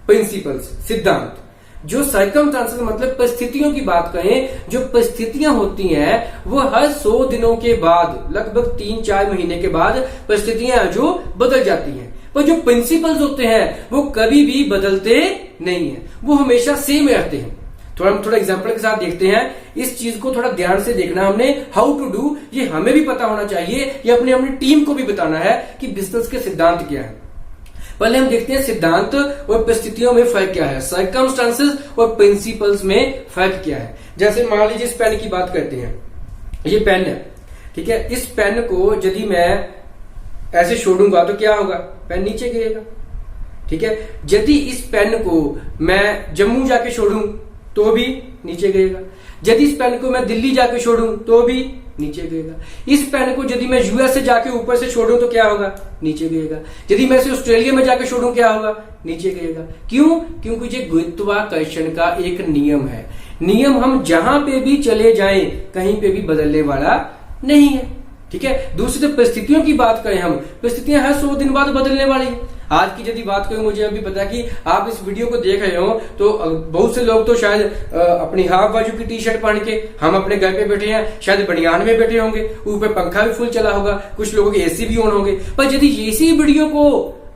प्रिंसिपल्स, सिद्धांत। जो सर्कमस्टांसेस मतलब परिस्थितियों की बात करें, जो परिस्थितियां होती हैं वो हर 100 दिनों के बाद, लगभग 3-4 महीने के बाद परिस्थितियां जो बदल जाती हैं। पर जो प्रिंसिपल्स होते हैं वो कभी भी बदलते नहीं है, वो हमेशा सेम रहते हैं। थोड़ा एग्जांपल के साथ देखते हैं। इस चीज को थोड़ा ध्यान से देखना हमने, हाउ टू डू, ये हमें भी पता होना चाहिए, ये अपनी टीम को भी बताना है कि बिजनेस के सिद्धांत क्या है। पहले हम देखते हैं सिद्धांत और परिस्थितियों में फर्क क्या है, सर्कमस्टांसेस और प्रिंसिपल्स में फर्क क्या है। जैसे मान लीजिए इस पेन की बात करते हैं, ये पेन है, ठीक है। इस पेन को यदि मैं ऐसे छोड़ूंगा तो क्या होगा, पेन नीचे गिरेगा, ठीक है। यदि इस पेन को मैं जम्मू जाके छोड़ूं तो भी नीचे गिरेगा। यदि इस पेन को मैं दिल्ली जाके छोड़ूं तो भी नीचे गिरेगा। इस पेन को यदि मैं यूएस से जाके ऊपर से छोड़ूं तो क्या होगा, नीचे गिरेगा। यदि मैं इसे ऑस्ट्रेलिया में जाके छोड़ूं क्या होगा, नीचे गिरेगा। क्यों? क्योंकि ये गुरुत्वाकर्षण का एक नियम है। नियम हम जहां पे भी चले जाएं कहीं पे भी बदलने वाला नहीं है, ठीक है। दूसरी तो परिस्थितियों की बात करें हम, परिस्थितियां हर 100 दिन बाद बदलने वाली है। आज की यदि बात करें, मुझे अभी पता कि आप इस वीडियो को देख रहे हो तो बहुत से लोग तो शायद अपनी हाफ बाजू की टी शर्ट पहन के, हम अपने घर पे बैठे हैं, शायद बनियान में बैठे होंगे, ऊपर पंखा भी फुल चला होगा, कुछ लोगों के एसी भी ऑन होंगे। पर यदि इसी वीडियो को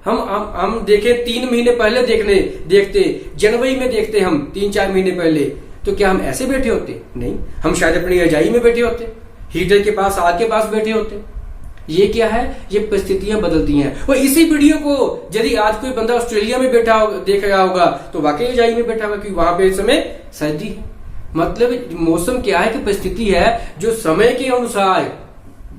हम देखें 3 महीने पहले देखते जनवरी में देखते हम 3-4 महीने पहले, तो क्या हम ऐसे बैठे होते? नहीं, हम शायद अपनी रजाई में बैठे होते, हीटर के पास, आग के पास बैठे होते। ये क्या है? ये परिस्थितियां बदलती हैं। और इसी वीडियो को यदि आज कोई बंदा ऑस्ट्रेलिया में बैठा देख रहा होगा तो वाकई रजाई में बैठा होगा, क्योंकि वहां पे इस समय सर्दी है। मतलब मौसम क्या है कि परिस्थिति है जो समय के अनुसार,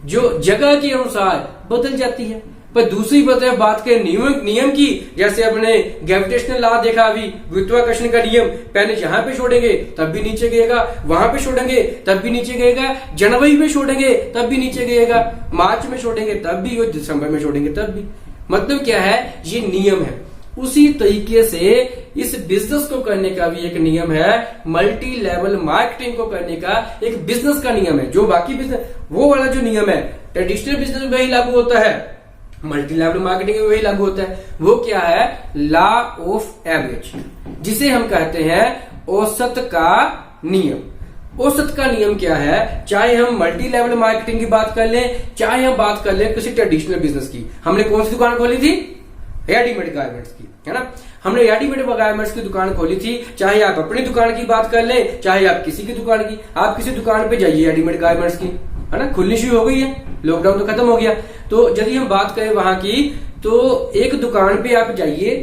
जो जगह के अनुसार बदल जाती है। पर दूसरी बात के नियम की, जैसे अपने ग्रेविटेशनल लॉ देखा अभी, गुरुत्वाकर्षण का नियम, पहले यहां पे छोड़ेंगे तब भी नीचे गिरेगा, वहां पे छोड़ेंगे तब भी नीचे गिरेगा, जनवरी में छोड़ेंगे तब भी नीचे गिरेगा, मार्च में छोड़ेंगे तब भी, और दिसंबर में छोड़ेंगे तब भी। मतलब क्या है? ये नियम है। उसी तरीके से इस बिजनेस को करने का भी एक नियम है, मल्टी लेवल मार्केटिंग को करने का एक बिजनेस का नियम है। जो बाकी बिजनेस, वो वाला जो नियम है ट्रेडिशनल बिजनेस में वही लागू होता है, मल्टी लेवल मार्केटिंग में वही लागू होता है। वो क्या है? लॉ ऑफ एवरेज, जिसे हम कहते हैं औसत का नियम। औसत का नियम क्या है? चाहे हम मल्टी लेवल मार्केटिंग की बात कर लें, चाहे हम बात कर लें किसी ट्रेडिशनल बिजनेस की। हमने कौन सी दुकान खोली थी? रेडीमेड गारमेंट्स की, है ना। हमने रेडीमेड गारमेंट्स की दुकान खोली थी। चाहे आप अपनी दुकान की बात कर लें, चाहे आप किसी की दुकान की, आप किसी दुकान पे जाइए रेडीमेड गारमेंट्स की, है ना, खुलनी शुरू हो गई है, लॉकडाउन तो खत्म हो गया। तो यदि हम बात करें वहां की, तो एक दुकान पे आप जाइए,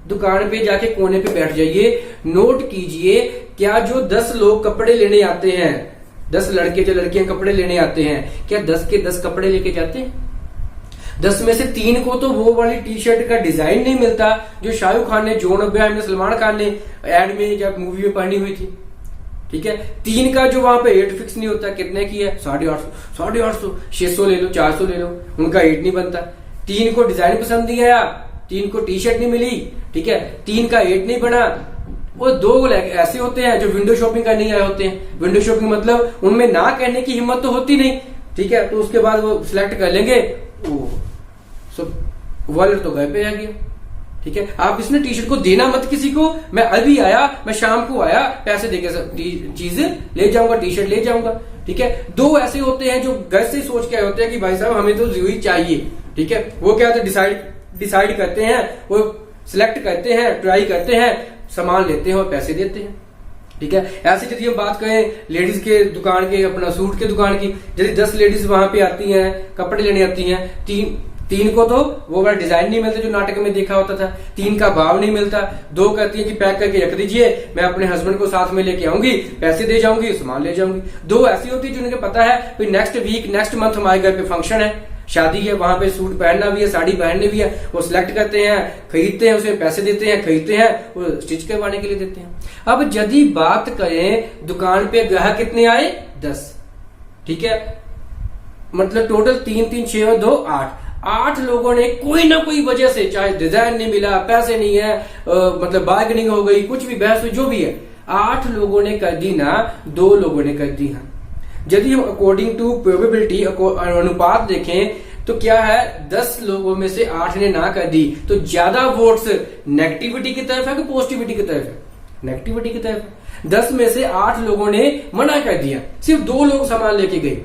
दुकान पे जाके कोने पे बैठ जाइए, नोट कीजिए क्या जो 10 लोग कपड़े लेने आते हैं, 10 लड़के जो लड़कियां कपड़े लेने आते हैं, क्या 10 के 10 कपड़े लेके जाते हैं? 10 में से 3 को तो वो वाली टी शर्ट का डिजाइन नहीं मिलता जो शाहरुख खान ने, जॉन अब्राहम ने, सलमान खान ने एड में या मूवी में पहनी हुई थी। ठीक है, 3 का जो वहां पे रेट फिक्स नहीं होता, कितने की है? 850, 600 ले लो, 400 ले लो, उनका रेट नहीं बनता। 3 को डिजाइन पसंद नहीं आया, 3 को टी शर्ट नहीं मिली, ठीक है, 3 का रेट नहीं बना। वो 2 ऐसे होते हैं जो विंडो शॉपिंग करने आए होते हैं। विंडो शॉपिंग मतलब उनमें ना कहने की हिम्मत तो होती नहीं, ठीक है, तो उसके बाद वो सिलेक्ट कर लेंगे, वॉलेट तो घर पे आ गया। ठीक है, आप इसने टी शर्ट को देना मत किसी को। मैं अभी आया, मैं शाम को आया, पैसे देके चीजें ले जाऊंगा, टी शर्ट ले जाऊंगा। ठीक है, 2 ऐसे होते हैं जो घर से सोच के आए होते हैं कि भाई साहब हमें तो जरूरी चाहिए। ठीक है, वो क्या होता है? डिसाइड करते हैं, वो सिलेक्ट करते हैं, ट्राई करते हैं, सामान लेते हैं और पैसे देते हैं। ठीक है, ऐसे यदि हम बात करें लेडीज के दुकान के, अपना सूट के दुकान की, यदि 10 लेडीज वहां पे आती हैं, कपड़े लेने आती हैं, 3 को तो वो वाला डिजाइन नहीं मिलता जो नाटक में देखा होता था, 3 का भाव नहीं मिलता, 2 कहती है कि पैक करके रख दीजिए, मैं अपने हस्बैंड को साथ में लेके आऊंगी, पैसे दे जाऊंगी, सामान ले जाऊंगी। 2 ऐसी होती है जिन्हें पता है नेक्स्ट वीक, नेक्स्ट मंथ हमारे घर पे फंक्शन है, शादी है, वहां पे सूट पहनना भी है, साड़ी पहननी भी है, वो सिलेक्ट करते हैं, खरीदते हैं, उसे पैसे देते हैं, खरीदते हैं, वो स्टिच करवाने के लिए देते हैं। अब यदि बात करें दुकान पे ग्राहक कितने आए? 10। ठीक है, मतलब टोटल 3 3 6 और 2 8 8 लोगों ने कोई ना कोई वजह से, चाहे डिजाइन नहीं मिला, पैसे नहीं है, मतलब बार्गेनिंग हो गई, कुछ भी बहस हुई, जो भी है, 8 लोगों ने कर दी ना, 2 लोगों ने कर दी हाँ। यदि हम अकॉर्डिंग टू प्रोबेबिलिटी अनुपात देखें तो क्या है? 10 लोगों में से 8 ने ना कर दी, तो ज्यादा वोट्स नेगेटिविटी की तरफ है कि पॉजिटिविटी की तरफ है? नेगेटिविटी की तरफ है। 10 में से 8 लोगों ने मना कर दिया, सिर्फ 2 लोग सामान लेके गए,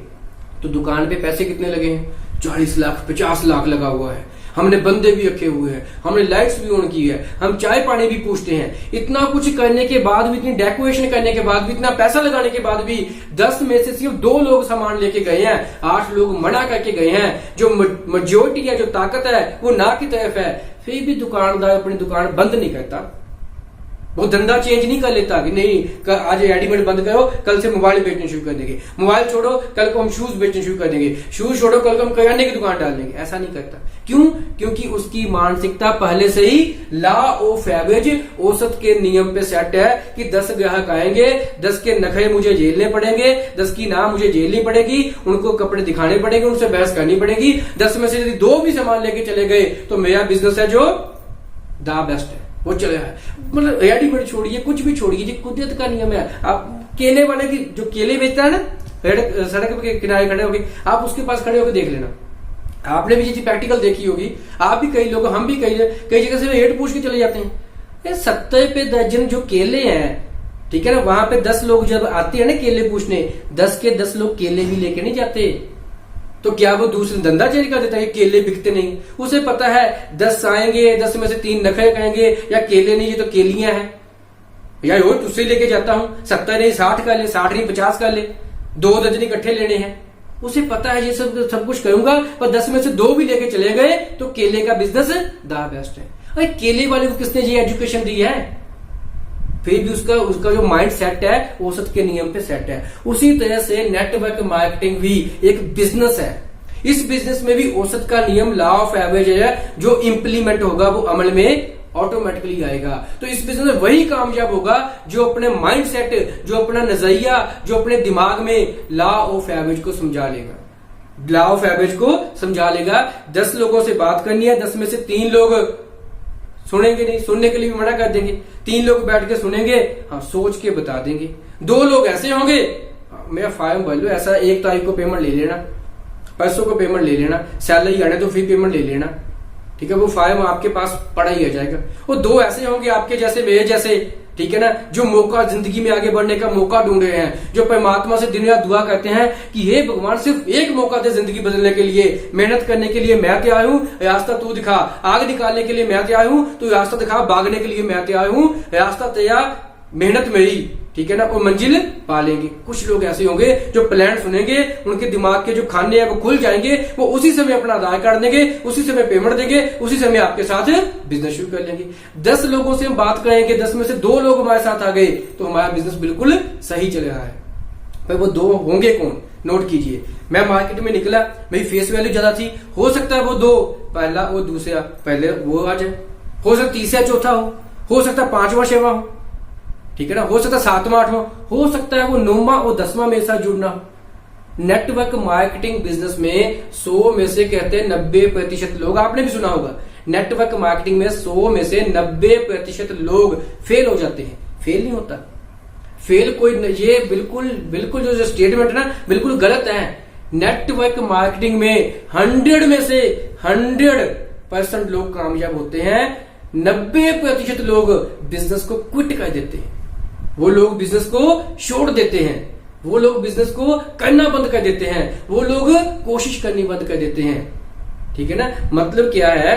तो दुकान पे पैसे कितने लगे हैं? 40 लाख 50 लाख लगा हुआ है। हमने बंदे भी रखे हुए हैं, हमने लाइट्स भी ऑन की है, हम चाय पानी भी पूछते हैं। इतना कुछ करने के बाद भी, इतनी डेकोरेशन करने के बाद भी, इतना पैसा लगाने के बाद भी 10 में से सिर्फ 2 लोग सामान लेके गए हैं, 8 लोग मना करके गए हैं। जो मेजोरिटी है, जो ताकत है, वो ना की तरफ है। फिर भी दुकानदार अपनी दुकान बंद नहीं करता, वो धंधा चेंज नहीं कर लेता कि नहीं आज रेडीमेड बंद करो, कल से मोबाइल बेचने शुरू कर देंगे, मोबाइल छोड़ो कल को हम शूज बेचने शुरू कर देंगे, शूज छोड़ो कल को हम किराने की दुकान डाल देंगे। ऐसा नहीं करता। क्यों? क्योंकि उसकी मानसिकता पहले से ही लॉ ऑफ एवरेज, औसत के नियम पे सेट है कि 10 ग्राहक आएंगे, 10 के नखरे मुझे झेलने पड़ेंगे, 10 की ना मुझे झेलनी पड़ेगी, उनको कपड़े दिखाने पड़ेंगे, उनसे बहस करनी पड़ेगी। 10 में से यदि 2 भी सामान लेके चले गए तो मेरा बिजनेस है जो द बेस्ट है, वो चले है। मतलब रेडीमेड छोड़िए, कुछ भी छोड़िए, ये कुदरत का नियम है। आप केले वाले की, जो केले बेचता है ना, सड़क के किनारे खड़े होके, आप उसके पास खड़े होकर देख लेना, आपने भी ये चीज प्रैक्टिकल देखी होगी। आप भी, कई लोग, हम भी कई जगह से रेट पूछ के चले जाते हैं। 70 रुपए दर्जन जो केले हैं, ठीक है ना, वहां पे 10 लोग जब आते हैं ना केले पूछने, 10 के 10 लोग केले भी लेके नहीं जाते। तो क्या वो दूसरे धंधा चेंज कर देता है? केले बिकते नहीं, उसे पता है 10 आएंगे, 10 में से 3 नखरे कहेंगे या केले नहीं, ये तो केलियां हैं। यार वो तुझसे लेके जाता हूं, 70 नहीं 60 का ले, 60 नहीं 50 का ले, 2 दर्जन इकट्ठे लेने हैं। उसे पता है ये सब कुछ करूंगा, पर 10 में से 2 भी लेके चले गए तो केले का बिजनेस द बेस्ट है। अरे केले वाले को किसने ये एजुकेशन दी है? फिर भी उसका जो माइंड सेट है औसत के नियम पे सेट है। उसी तरह से नेटवर्क मार्केटिंग भी एक बिजनेस है। इस बिजनेस में भी औसत का नियम, लॉ ऑफ एवरेज है, जो इंप्लीमेंट होगा वो अमल में ऑटोमेटिकली आएगा। तो इस बिजनेस में वही कामयाब होगा जो अपने माइंड सेट, जो अपना नजरिया, जो अपने दिमाग में लॉ ऑफ एवरेज को समझा लेगा। लॉ ऑफ एवरेज को समझा लेगा। 10 लोगों से बात करनी है, 10 में से 3 लोग सुनेंगे नहीं, सुनने के लिए भी मना कर देंगे। 3 लोग बैठ के सुनेंगे, हाँ सोच के बता देंगे। 2 लोग ऐसे होंगे, मेरा फॉर्म भर लो, ऐसा 1 तारीख को पेमेंट ले लेना, परसों को पेमेंट ले लेना, सैलरी आने तो फिर पेमेंट ले लेना, ठीक है, वो फॉर्म आपके पास पड़ा ही आ जाएगा। वो 2 ऐसे होंगे आपके जैसे, मेरे जैसे, ठीक है ना, जो मौका, जिंदगी में आगे बढ़ने का मौका ढूंढ रहे हैं, जो परमात्मा से दिन रात दुआ करते हैं कि हे भगवान सिर्फ एक मौका दे जिंदगी बदलने के लिए, मेहनत करने के लिए मैं तैयार हूं, रास्ता तू दिखा, आग निकालने के लिए मैं तैयार हूं, तू रास्ता दिखा, भागने के लिए मैं तैयार हूं, रास्ता तैयार, मेहनत मेरी, ठीक है ना, वो मंजिल पा लेंगे। कुछ लोग ऐसे होंगे जो प्लान सुनेंगे, उनके दिमाग के जो खाने हैं वो खुल जाएंगे, वो उसी समय अपना आधार कार्ड देंगे, उसी समय पेमेंट देंगे, उसी समय आपके साथ बिजनेस शुरू कर लेंगे। 10 लोगों से हम बात करेंगे, 10 में से 2 लोग हमारे साथ आ गए तो हमारा बिजनेस बिल्कुल सही चल रहा है। भाई वो 2 होंगे कौन? नोट कीजिए। मैं मार्केट में निकला, मेरी फेस वैल्यू ज्यादा थी, हो सकता है वो 2, पहला वो दूसरा, पहले वो आ जाए, हो सकता है तीसरा चौथा हो सकता है 5वां 6वां हो, ठीक है ना, हो सकता है 7वां 8वां, हो सकता है वो 9वां और 10वां मेरे साथ जुड़ना हो। नेटवर्क मार्केटिंग बिजनेस में 100 में से कहते हैं 90% लोग, आपने भी सुना होगा, नेटवर्क मार्केटिंग में 100 में से 90% लोग फेल हो जाते हैं। फेल नहीं होता, फेल कोई, ये बिल्कुल जो स्टेटमेंट है ना, बिल्कुल गलत है। नेटवर्क मार्केटिंग में 100 में से 100% लोग कामयाब होते हैं, 90% लोग बिजनेस को क्विट कर देते हैं, वो लोग बिजनेस को छोड़ देते हैं, वो लोग बिजनेस को करना बंद कर देते हैं, वो लोग कोशिश करनी बंद कर देते हैं, ठीक है ना। मतलब क्या है,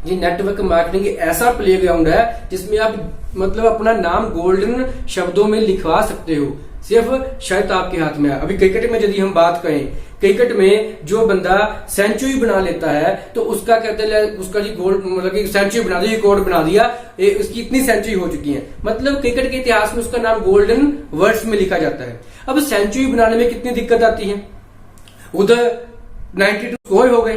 ये नेटवर्क मार्केटिंग ऐसा प्ले ग्राउंड है जिसमें आप मतलब अपना नाम गोल्डन शब्दों में लिखवा सकते हो, सिर्फ शर्त आपके हाथ में है। अभी क्रिकेट में यदि हम बात करें, क्रिकेट में जो बंदा सेंचुरी बना लेता है तो उसका कहते हैं, उसका जी गोल्ड, मतलब कि सेंचुरी बना दी, रिकॉर्ड बना दिया, उसकी इतनी सेंचुरी हो चुकी है, मतलब क्रिकेट के इतिहास में उसका नाम गोल्डन वर्ड्स में लिखा जाता है। अब सेंचुरी बनाने में कितनी दिक्कत आती है, उधर 92 स्कोर हो गए,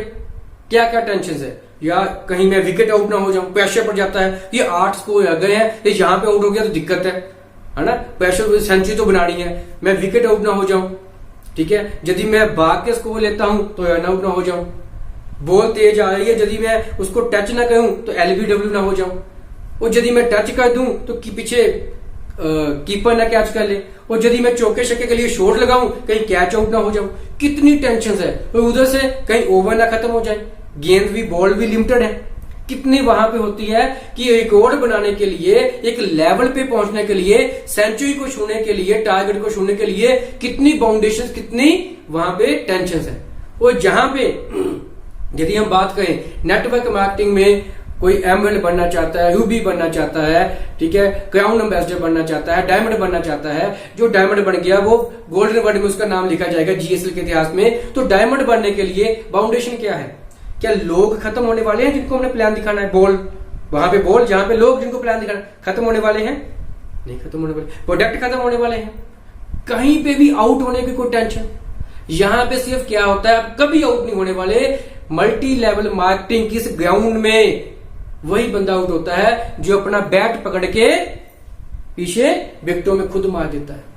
क्या क्या टेंशन है, या कहीं मैं विकेट आउट ना हो जाऊं, प्रेशर पड़ जाता है, ये 8 स्कोर आ गए हैं, ये यहां पे आउट हो गया तो दिक्कत है ना, प्रेशर, सेंचुरी तो बनानी है, मैं विकेट आउट ना हो जाऊं, ठीक है, यदि मैं भाग के स्कोर लेता हूं तो रन आउट ना हो जाऊं, बॉल तेज आ रही है, यदि मैं उसको टच ना करूं तो एलबीडब्ल्यू ना हो जाऊं, और यदि मैं टच कर दूं तो पीछे कीपर ना कैच कर ले, और यदि मैं चौके छक्के के लिए शॉट लगाऊं कहीं कैच आउट ना हो जाऊं, कितनी टेंशन है। और उधर से कहीं ओवर ना खत्म हो जाए, गेंद भी, बॉल भी लिमिटेड है, कितनी वहां पे होती है कि रिकॉर्ड बनाने के लिए, एक लेवल पे पहुंचने के लिए, सेंचुरी को छूने के लिए, टारगेट को छूने के लिए कितनी बाउंडेशन, कितनी वहां पे टेंशन है। और जहां पे यदि हम बात करें नेटवर्क मार्केटिंग में, कोई एमएल बनना चाहता है, यूबी बनना चाहता है, ठीक है, क्राउन एम्बेसडर बनना चाहता है, डायमंड बनना चाहता है, जो डायमंड बन गया वो गोल्डन वर्ड में उसका नाम लिखा जाएगा जीएसएल के इतिहास में। तो डायमंड बनने के लिए बाउंडेशन क्या है, क्या लोग खत्म होने वाले हैं जिनको हमने प्लान दिखाना है, बॉल वहां पे, बॉल जहां पे लोग जिनको प्लान दिखाना खत्म होने वाले हैं, नहीं खत्म होने वाले, प्रोडक्ट खत्म होने वाले हैं, कहीं पे भी आउट होने की कोई टेंशन, यहां पे सिर्फ क्या होता है, आप कभी आउट नहीं होने वाले। मल्टी लेवल मार्केटिंग किस ग्राउंड में, वही बंदा आउट होता है जो अपना बैट पकड़ के पीछे विकेटों में खुद मार देता है।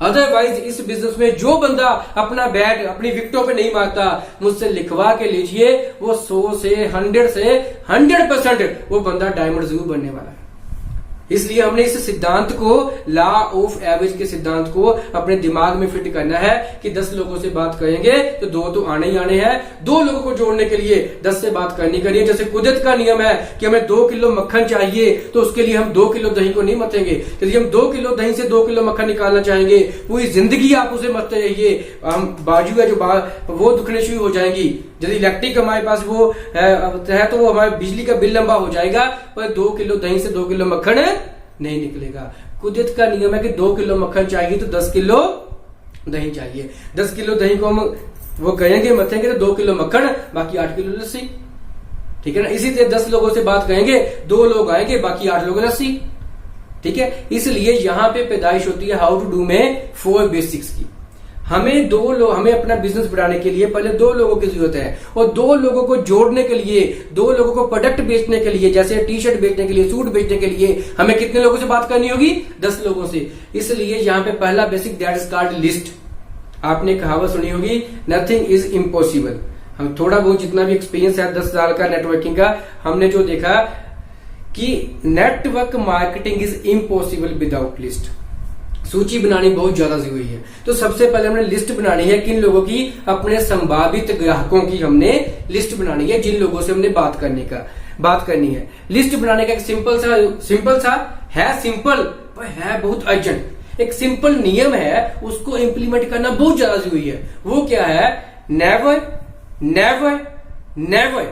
अदरवाइज इस बिजनेस में जो बंदा अपना बैट अपनी विकेटों पे नहीं मारता, मुझसे लिखवा के लीजिए, वो 100 से 100% वो बंदा डायमंड जरूर बनने वाला है। इसलिए हमने इस सिद्धांत को, लॉ ऑफ एवरेज के सिद्धांत को अपने दिमाग में फिट करना है कि 10 लोगों से बात करेंगे तो 2 तो आने ही आने हैं, 2 लोगों को जोड़ने के लिए 10 से बात करनी करिए। जैसे कुदरत का नियम है कि हमें 2 किलो मक्खन चाहिए तो उसके लिए हम 2 किलो दही को नहीं मथेंगे। यदि हम 2 किलो दही से 2 किलो मक्खन निकालना चाहेंगे, पूरी जिंदगी आप उसे मथते रहिए, हम बाजू है जो वो दुखने शुरू हो जाएंगी। यदि इलेक्ट्रिक हमारे पास वो है तो वो हमारे बिजली का बिल लंबा हो जाएगा, पर 2 किलो दही से 2 किलो मक्खन नहीं निकलेगा। कुदरत का नियम है कि 2 किलो मक्खन चाहिए तो 10 किलो दही चाहिए। 10 किलो दही को हम वो कहेंगे मथेंगे तो 2 किलो मक्खन, बाकी 8 किलो लस्सी। ठीक है ना। इसी तरह 10 लोगों से बात कहेंगे, 2 लोग आएंगे, बाकी 8 लोग लस्सी। ठीक है। इसलिए यहां पे पैदाइश होती है हाउ टू डू में 4 बेसिक्स की। हमें अपना बिजनेस बढ़ाने के लिए पहले 2 लोगों की जरूरत है, और 2 लोगों को जोड़ने के लिए, 2 लोगों को प्रोडक्ट बेचने के लिए, जैसे टी शर्ट बेचने के लिए, सूट बेचने के लिए हमें कितने लोगों से बात करनी होगी? 10 लोगों से। इसलिए यहाँ पे पहला basic that is called list. आपने कहावत सुनी होगी, नथिंग इज इम्पॉसिबल। हम थोड़ा बहुत जितना भी एक्सपीरियंस है 10 साल का नेटवर्किंग का, हमने जो देखा कि network marketing is impossible without list. सूची बनानी बहुत ज्यादा जरूरी है। तो सबसे पहले हमने लिस्ट बनानी है, किन लोगों की? अपने संभावित ग्राहकों की हमने लिस्ट बनानी है, जिन लोगों से हमने बात करनी है। लिस्ट बनाने का एक सिंपल सा है, सिंपल पर है बहुत अर्जेंट। एक सिंपल नियम है, उसको इंप्लीमेंट करना बहुत ज्यादा जरूरी है। वो क्या है? नेवर नेवर नेवर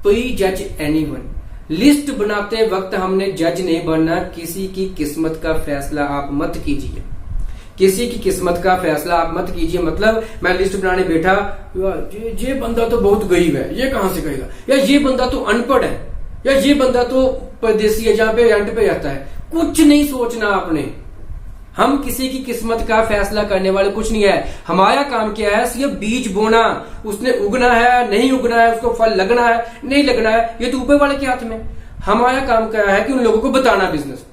प्री जज एनीवन। लिस्ट बनाते वक्त हमने जज नहीं बनना। किसी की किस्मत का फैसला आप मत कीजिए। किसी की किस्मत का फैसला आप मत कीजिए। मतलब मैं लिस्ट बनाने बैठा, ये बंदा तो बहुत गरीब है, ये कहां से कहेगा, या ये बंदा तो अनपढ़ है, या ये बंदा तो परदेसी है जहां पे रेंट पे रहता है। कुछ नहीं सोचना आपने। हम किसी की किस्मत का फैसला करने वाले कुछ नहीं है। हमारा काम क्या है? सिर्फ बीज बोना। उसने उगना है, नहीं उगना है, उसको फल लगना है, नहीं लगना है, ये तो ऊपर वाले के हाथ में। हमारा काम क्या है कि उन लोगों को बताना बिजनेस।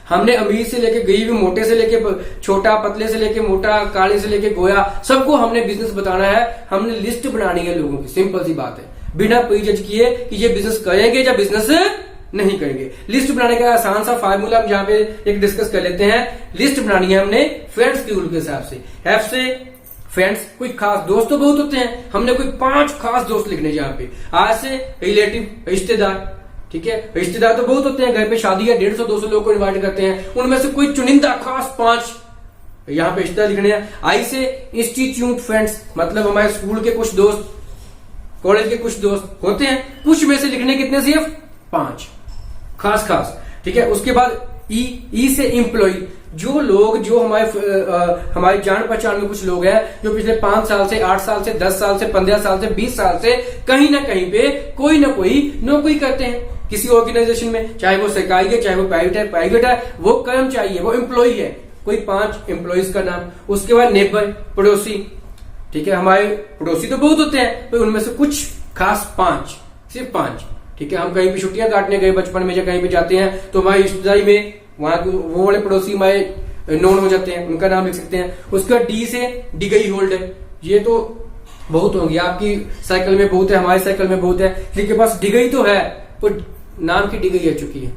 हमने अमीर से लेके गरीब, मोटे से लेके छोटा, पतले से लेके मोटा, काले से लेके गोया, सबको हमने बिजनेस बताना है। हमने लिस्ट बनानी है लोगों की। सिंपल सी बात है, बिना प्रीजज किए कि ये बिजनेस करेंगे या बिजनेस नहीं करेंगे। लिस्ट बनाने का आसान सा फार्मूला हम यहाँ पे एक डिस्कस कर लेते हैं। लिस्ट बनानी है हमने फ्रेंड्स के रूल के हिसाब से। एफ से फ्रेंड्स, कोई खास दोस्त तो बहुत होते हैं, हमने कोई 5 खास दोस्त लिखने यहाँ पे। आर से रिलेटिव, रिश्तेदार। ठीक है, रिश्तेदार तो बहुत होते हैं, घर पे शादी है, 150-200 लोग को इन्वाइट करते हैं, उनमें से कोई चुनिंदा खास 5 यहाँ पे रिश्तेदार लिखने हैं। आई से इंस्टीट्यूट फ्रेंड्स, मतलब हमारे स्कूल के कुछ दोस्त, कॉलेज के कुछ दोस्त होते हैं, कुछ में से लिखने कितने? सिर्फ 5 खास। ठीक है। उसके बाद ई से एम्प्लॉय, जो लोग जो हमारी जान पहचान में कुछ लोग हैं जो पिछले 5 साल से, 8 साल से, 10 साल से, 15 साल से, 20 साल से कहीं ना कहीं पे कोई ना कोई नौकरी करते हैं किसी ऑर्गेनाइजेशन में, चाहे वो सरकारी है, चाहे वो प्राइवेट है, वो कर्मचारी है, वो एम्प्लॉय है। कोई 5 एम्प्लॉयज का नाम। उसके बाद नेबर, पड़ोसी। ठीक है, हमारे पड़ोसी तो बहुत होते हैं, तो उनमें से कुछ खास 5, सिर्फ 5। ठीक है। हम कहीं भी छुट्टियां काटने गए बचपन में, या कहीं पे जाते हैं तो हमारी रिश्तेदारी में वहां वो वाले पड़ोसी हमारे नोन हो जाते हैं, उनका नाम लिख सकते हैं। उसका डी से डिगई होल्डर, ये तो बहुत होंगे, आपकी साइकिल में बहुत है, हमारी साइकिल में बहुत है, जिनके पास डिगई तो है पर नाम की डिगई आ चुकी है।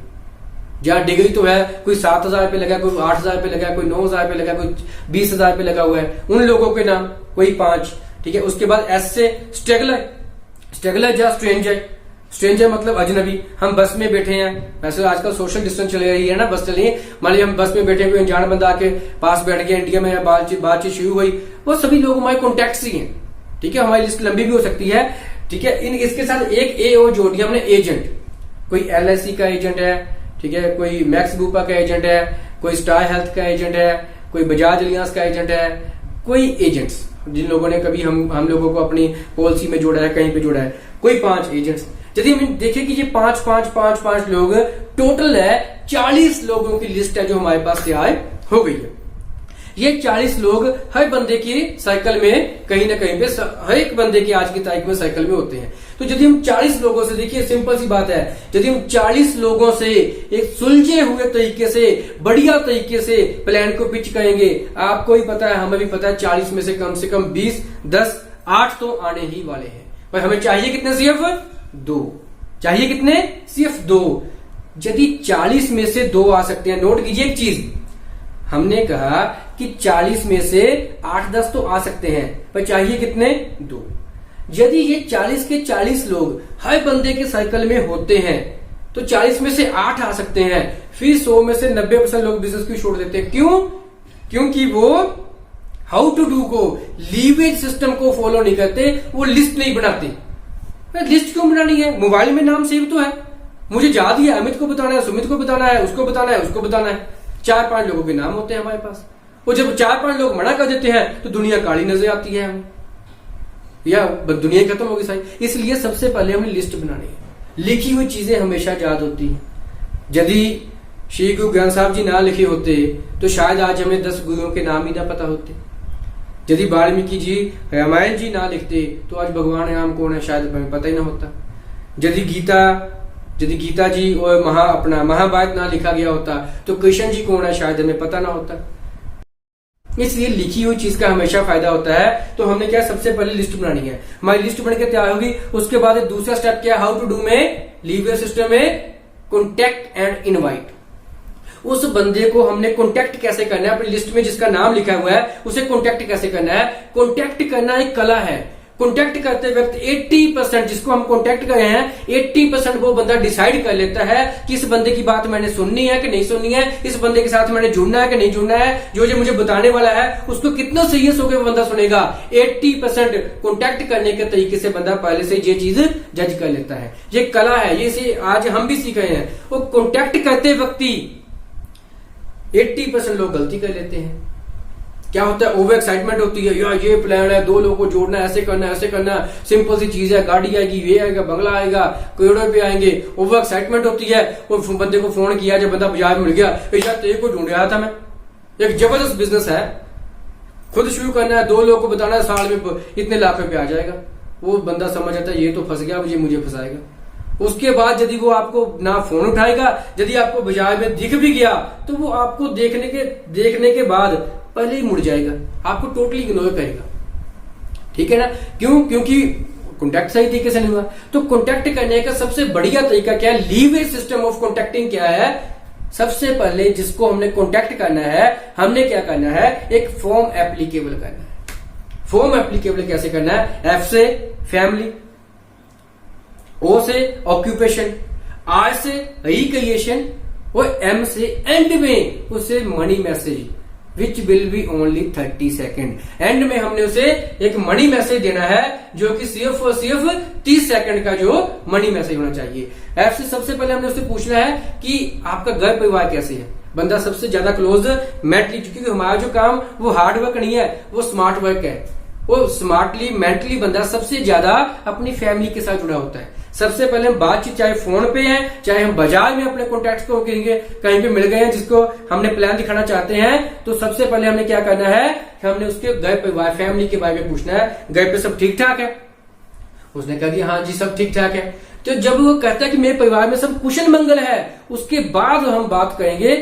जहां डिगरी तो है, कोई 7,000 रुपये लगा, कोई 8,000 रुपये लगा, कोई 9,000 रुपये लगा, कोई 20,000 रुपये लगा हुआ है, उन लोगों के नाम कोई 5। ठीक है। उसके बाद एस से स्ट्रगलर या स्ट्रेंजर मतलब अजनबी। हम बस में बैठे हैं, वैसे आजकल सोशल डिस्टेंस चल रही है ना, बस चली है, मान लीजिए हम बस में बैठे, कोई अनजान बंदा आके पास बैठ गया, इंडिया में बातचीत शुरू हुई, वो सभी लोग हमारे कॉन्टेक्ट्स ही हैं। ठीक है। हमारी लिस्ट लंबी भी हो सकती है। ठीक है। इसके साथ एक ए और जोड़ दिया हमने, एजेंट। कोई LIC का एजेंट है, ठीक है, कोई मैक्स बूपा का एजेंट है, कोई स्टार हेल्थ का एजेंट है, कोई बजाज अलियांस का एजेंट है, कोई एजेंट्स जिन लोगों ने कभी हम लोगों को अपनी पॉलिसी में जोड़ा है, कहीं पे जोड़ा है, कोई 5 एजेंट्स। यदि हम देखें कि ये 5 लोग टोटल है, 40 लोगों की लिस्ट है जो हमारे पास तैयार हो गई है। ये 40 लोग हर बंदे की साइकिल में कहीं ना कहीं पे, हर एक बंदे की आज की तारीख में साइकिल में होते हैं। तो यदि हम 40 लोगों से, देखिए सिंपल सी बात है, यदि हम 40 लोगों से एक सुलझे हुए तरीके से, बढ़िया तरीके से प्लान को पिच करेंगे, आपको ही पता है, हमें भी पता है, 40 में से कम 20, 10, 8 तो आने ही वाले हैं। पर हमें चाहिए कितने? सिर्फ 2 चाहिए। कितने? सिर्फ 2। यदि 40 में से 2 आ सकते हैं, नोट कीजिए एक चीज, हमने कहा कि 40 में से 8-10 तो आ सकते हैं, पर चाहिए कितने? 2। यदि ये 40 के 40 लोग हर बंदे के सर्कल में होते हैं तो 40 में से 8 आ सकते हैं, फिर 100 में से 90% लोग बिजनेस को छोड़ देते हैं। क्यों? क्योंकि वो हाउ टू डू को, लीवरेज सिस्टम को फॉलो नहीं करते, वो लिस्ट नहीं बनाते। लिस्ट क्यों बनानी है? मोबाइल में नाम सेव तो है, मुझे याद ही है, अमित को बताना है, सुमित को बताना है, उसको बताना है, उसको बताना है। 4-5 लोगों के नाम होते हैं हमारे पास, और जब 4-5 लोग मना कर देते हैं तो दुनिया काली नजर आती है हमें, या दुनिया खत्म होगी सारी। इसलिए सबसे पहले हमें लिस्ट बनानी है। लिखी हुई चीजें हमेशा याद होती हैं। यदि श्री गुरु ग्रंथ साहब जी ना लिखे होते तो शायद आज हमें 10 गुरुओं के नाम ही ना पता होते। यदि वाल्मीकि जी रामायण जी ना लिखते तो आज भगवान राम कौन है शायद हमें पता ही ना होता। यदि गीता जी और महाभारत ना लिखा गया होता तो कृष्ण जी कौन है शायद हमें पता ना होता। इसलिए लिखी हुई चीज का हमेशा फायदा होता है। तो हमने क्या सबसे पहले लिस्ट बनानी है। हमारी लिस्ट बन के तैयार होगी, उसके बाद दूसरा स्टेप क्या, हाउ टू डू में लीवर सिस्टम में कॉन्टेक्ट एंड इनवाइट। उस बंदे को हमने कॉन्टेक्ट कैसे करना है, अपनी लिस्ट में जिसका नाम लिखा हुआ है उसे कॉन्टेक्ट कैसे करना है। कॉन्टेक्ट करना एक कला है। कॉन्टेक्ट करते वक्त 80% जिसको हम कॉन्टेक्ट कर रहे हैं 80% वो बंदा डिसाइड कर लेता है कि इस बंदे की बात मैंने सुननी है कि नहीं सुननी है, इस बंदे के साथ मैंने जुड़ना है कि नहीं जुड़ना है, जो मुझे बताने वाला है उसको कितना सीरियस होकर वो बंदा सुनेगा। 80% कॉन्टेक्ट करने के तरीके से बंदा पहले से ये चीज जज कर लेता है। ये कला है, ये से आज हम भी सीख रहे हैं। वो कॉन्टेक्ट करते वक्त ही 80% लोग गलती कर लेते हैं। क्या होता है, ओवर एक्साइटमेंट होती है, यार ये प्लान है, 2 लोगों को जोड़ना है, ऐसे करना, सिंपल सी चीज है, गाड़ी आएगी, ये आएगा, बंगला आएगा, करोड़ों रुपए आएंगे। ओवर एक्साइटमेंट होती है। और बंदे को फोन किया, जब बंदा बाजार में मिल गया, यार तेरे को ढूंढ रहा था मैं। एक जबरदस्त बिजनेस है, खुद शुरू करना है, 2 लोगों को बताना है, साल में इतने लाख रुपए आ जाएगा। वो बंदा समझ आता है ये तो फंस गया, मुझे फंसाएगा। उसके बाद यदि वो आपको ना फोन उठाएगा, यदि आपको बाजार में दिख भी गया तो वो आपको देखने के बाद पहले ही मुड़ जाएगा, आपको टोटली इग्नोर करेगा। ठीक है ना, क्यों? क्योंकि कॉन्टेक्ट सही तरीके से नहीं हुआ। तो कॉन्टेक्ट करने का सबसे बढ़िया तरीका क्या है, लीवर सिस्टम ऑफ कॉन्टेक्टिंग क्या है। सबसे पहले जिसको हमने कॉन्टेक्ट करना है, हमने क्या करना है, एक फॉर्म एप्लीकेबल करना है। फॉर्म एप्लीकेबल कैसे करना है, एफ से फैमिली, ओ से ऑक्यूपेशन, आर से रिक्रिएशन और एम से एंड में उसे money message which will be only 30 second. And में हमने उसे एक मनी मैसेज देना है जो कि सिर्फ और सिर्फ 30 सेकंड का जो मनी मैसेज होना चाहिए। एफ से सबसे पहले हमने उससे पूछना है कि आपका घर परिवार कैसे है। बंदा सबसे ज्यादा क्लोज मेंटली, क्योंकि हमारा जो काम वो हार्ड वर्क नहीं है, वो स्मार्ट वर्क है। वो स्मार्टली मेंटली बंदा सबसे ज्यादा अपनी फैमिली के साथ जुड़ा होता है। सबसे पहले हम बातचीत चाहे फोन पे है, चाहे हम बाजार में अपने कॉन्टैक्ट्स को करेंगे, कहीं पे मिल गए हैं जिसको हमने प्लान दिखाना चाहते हैं, तो सबसे पहले हमने क्या करना है, हमने उसके घर परिवार फैमिली के बारे में पूछना है, घर पे सब ठीक ठाक है। उसने कहा कि हाँ जी सब ठीक ठाक है। तो जब वो कहता है कि मेरे परिवार में सब कुशल मंगल है, उसके बाद हम बात करेंगे,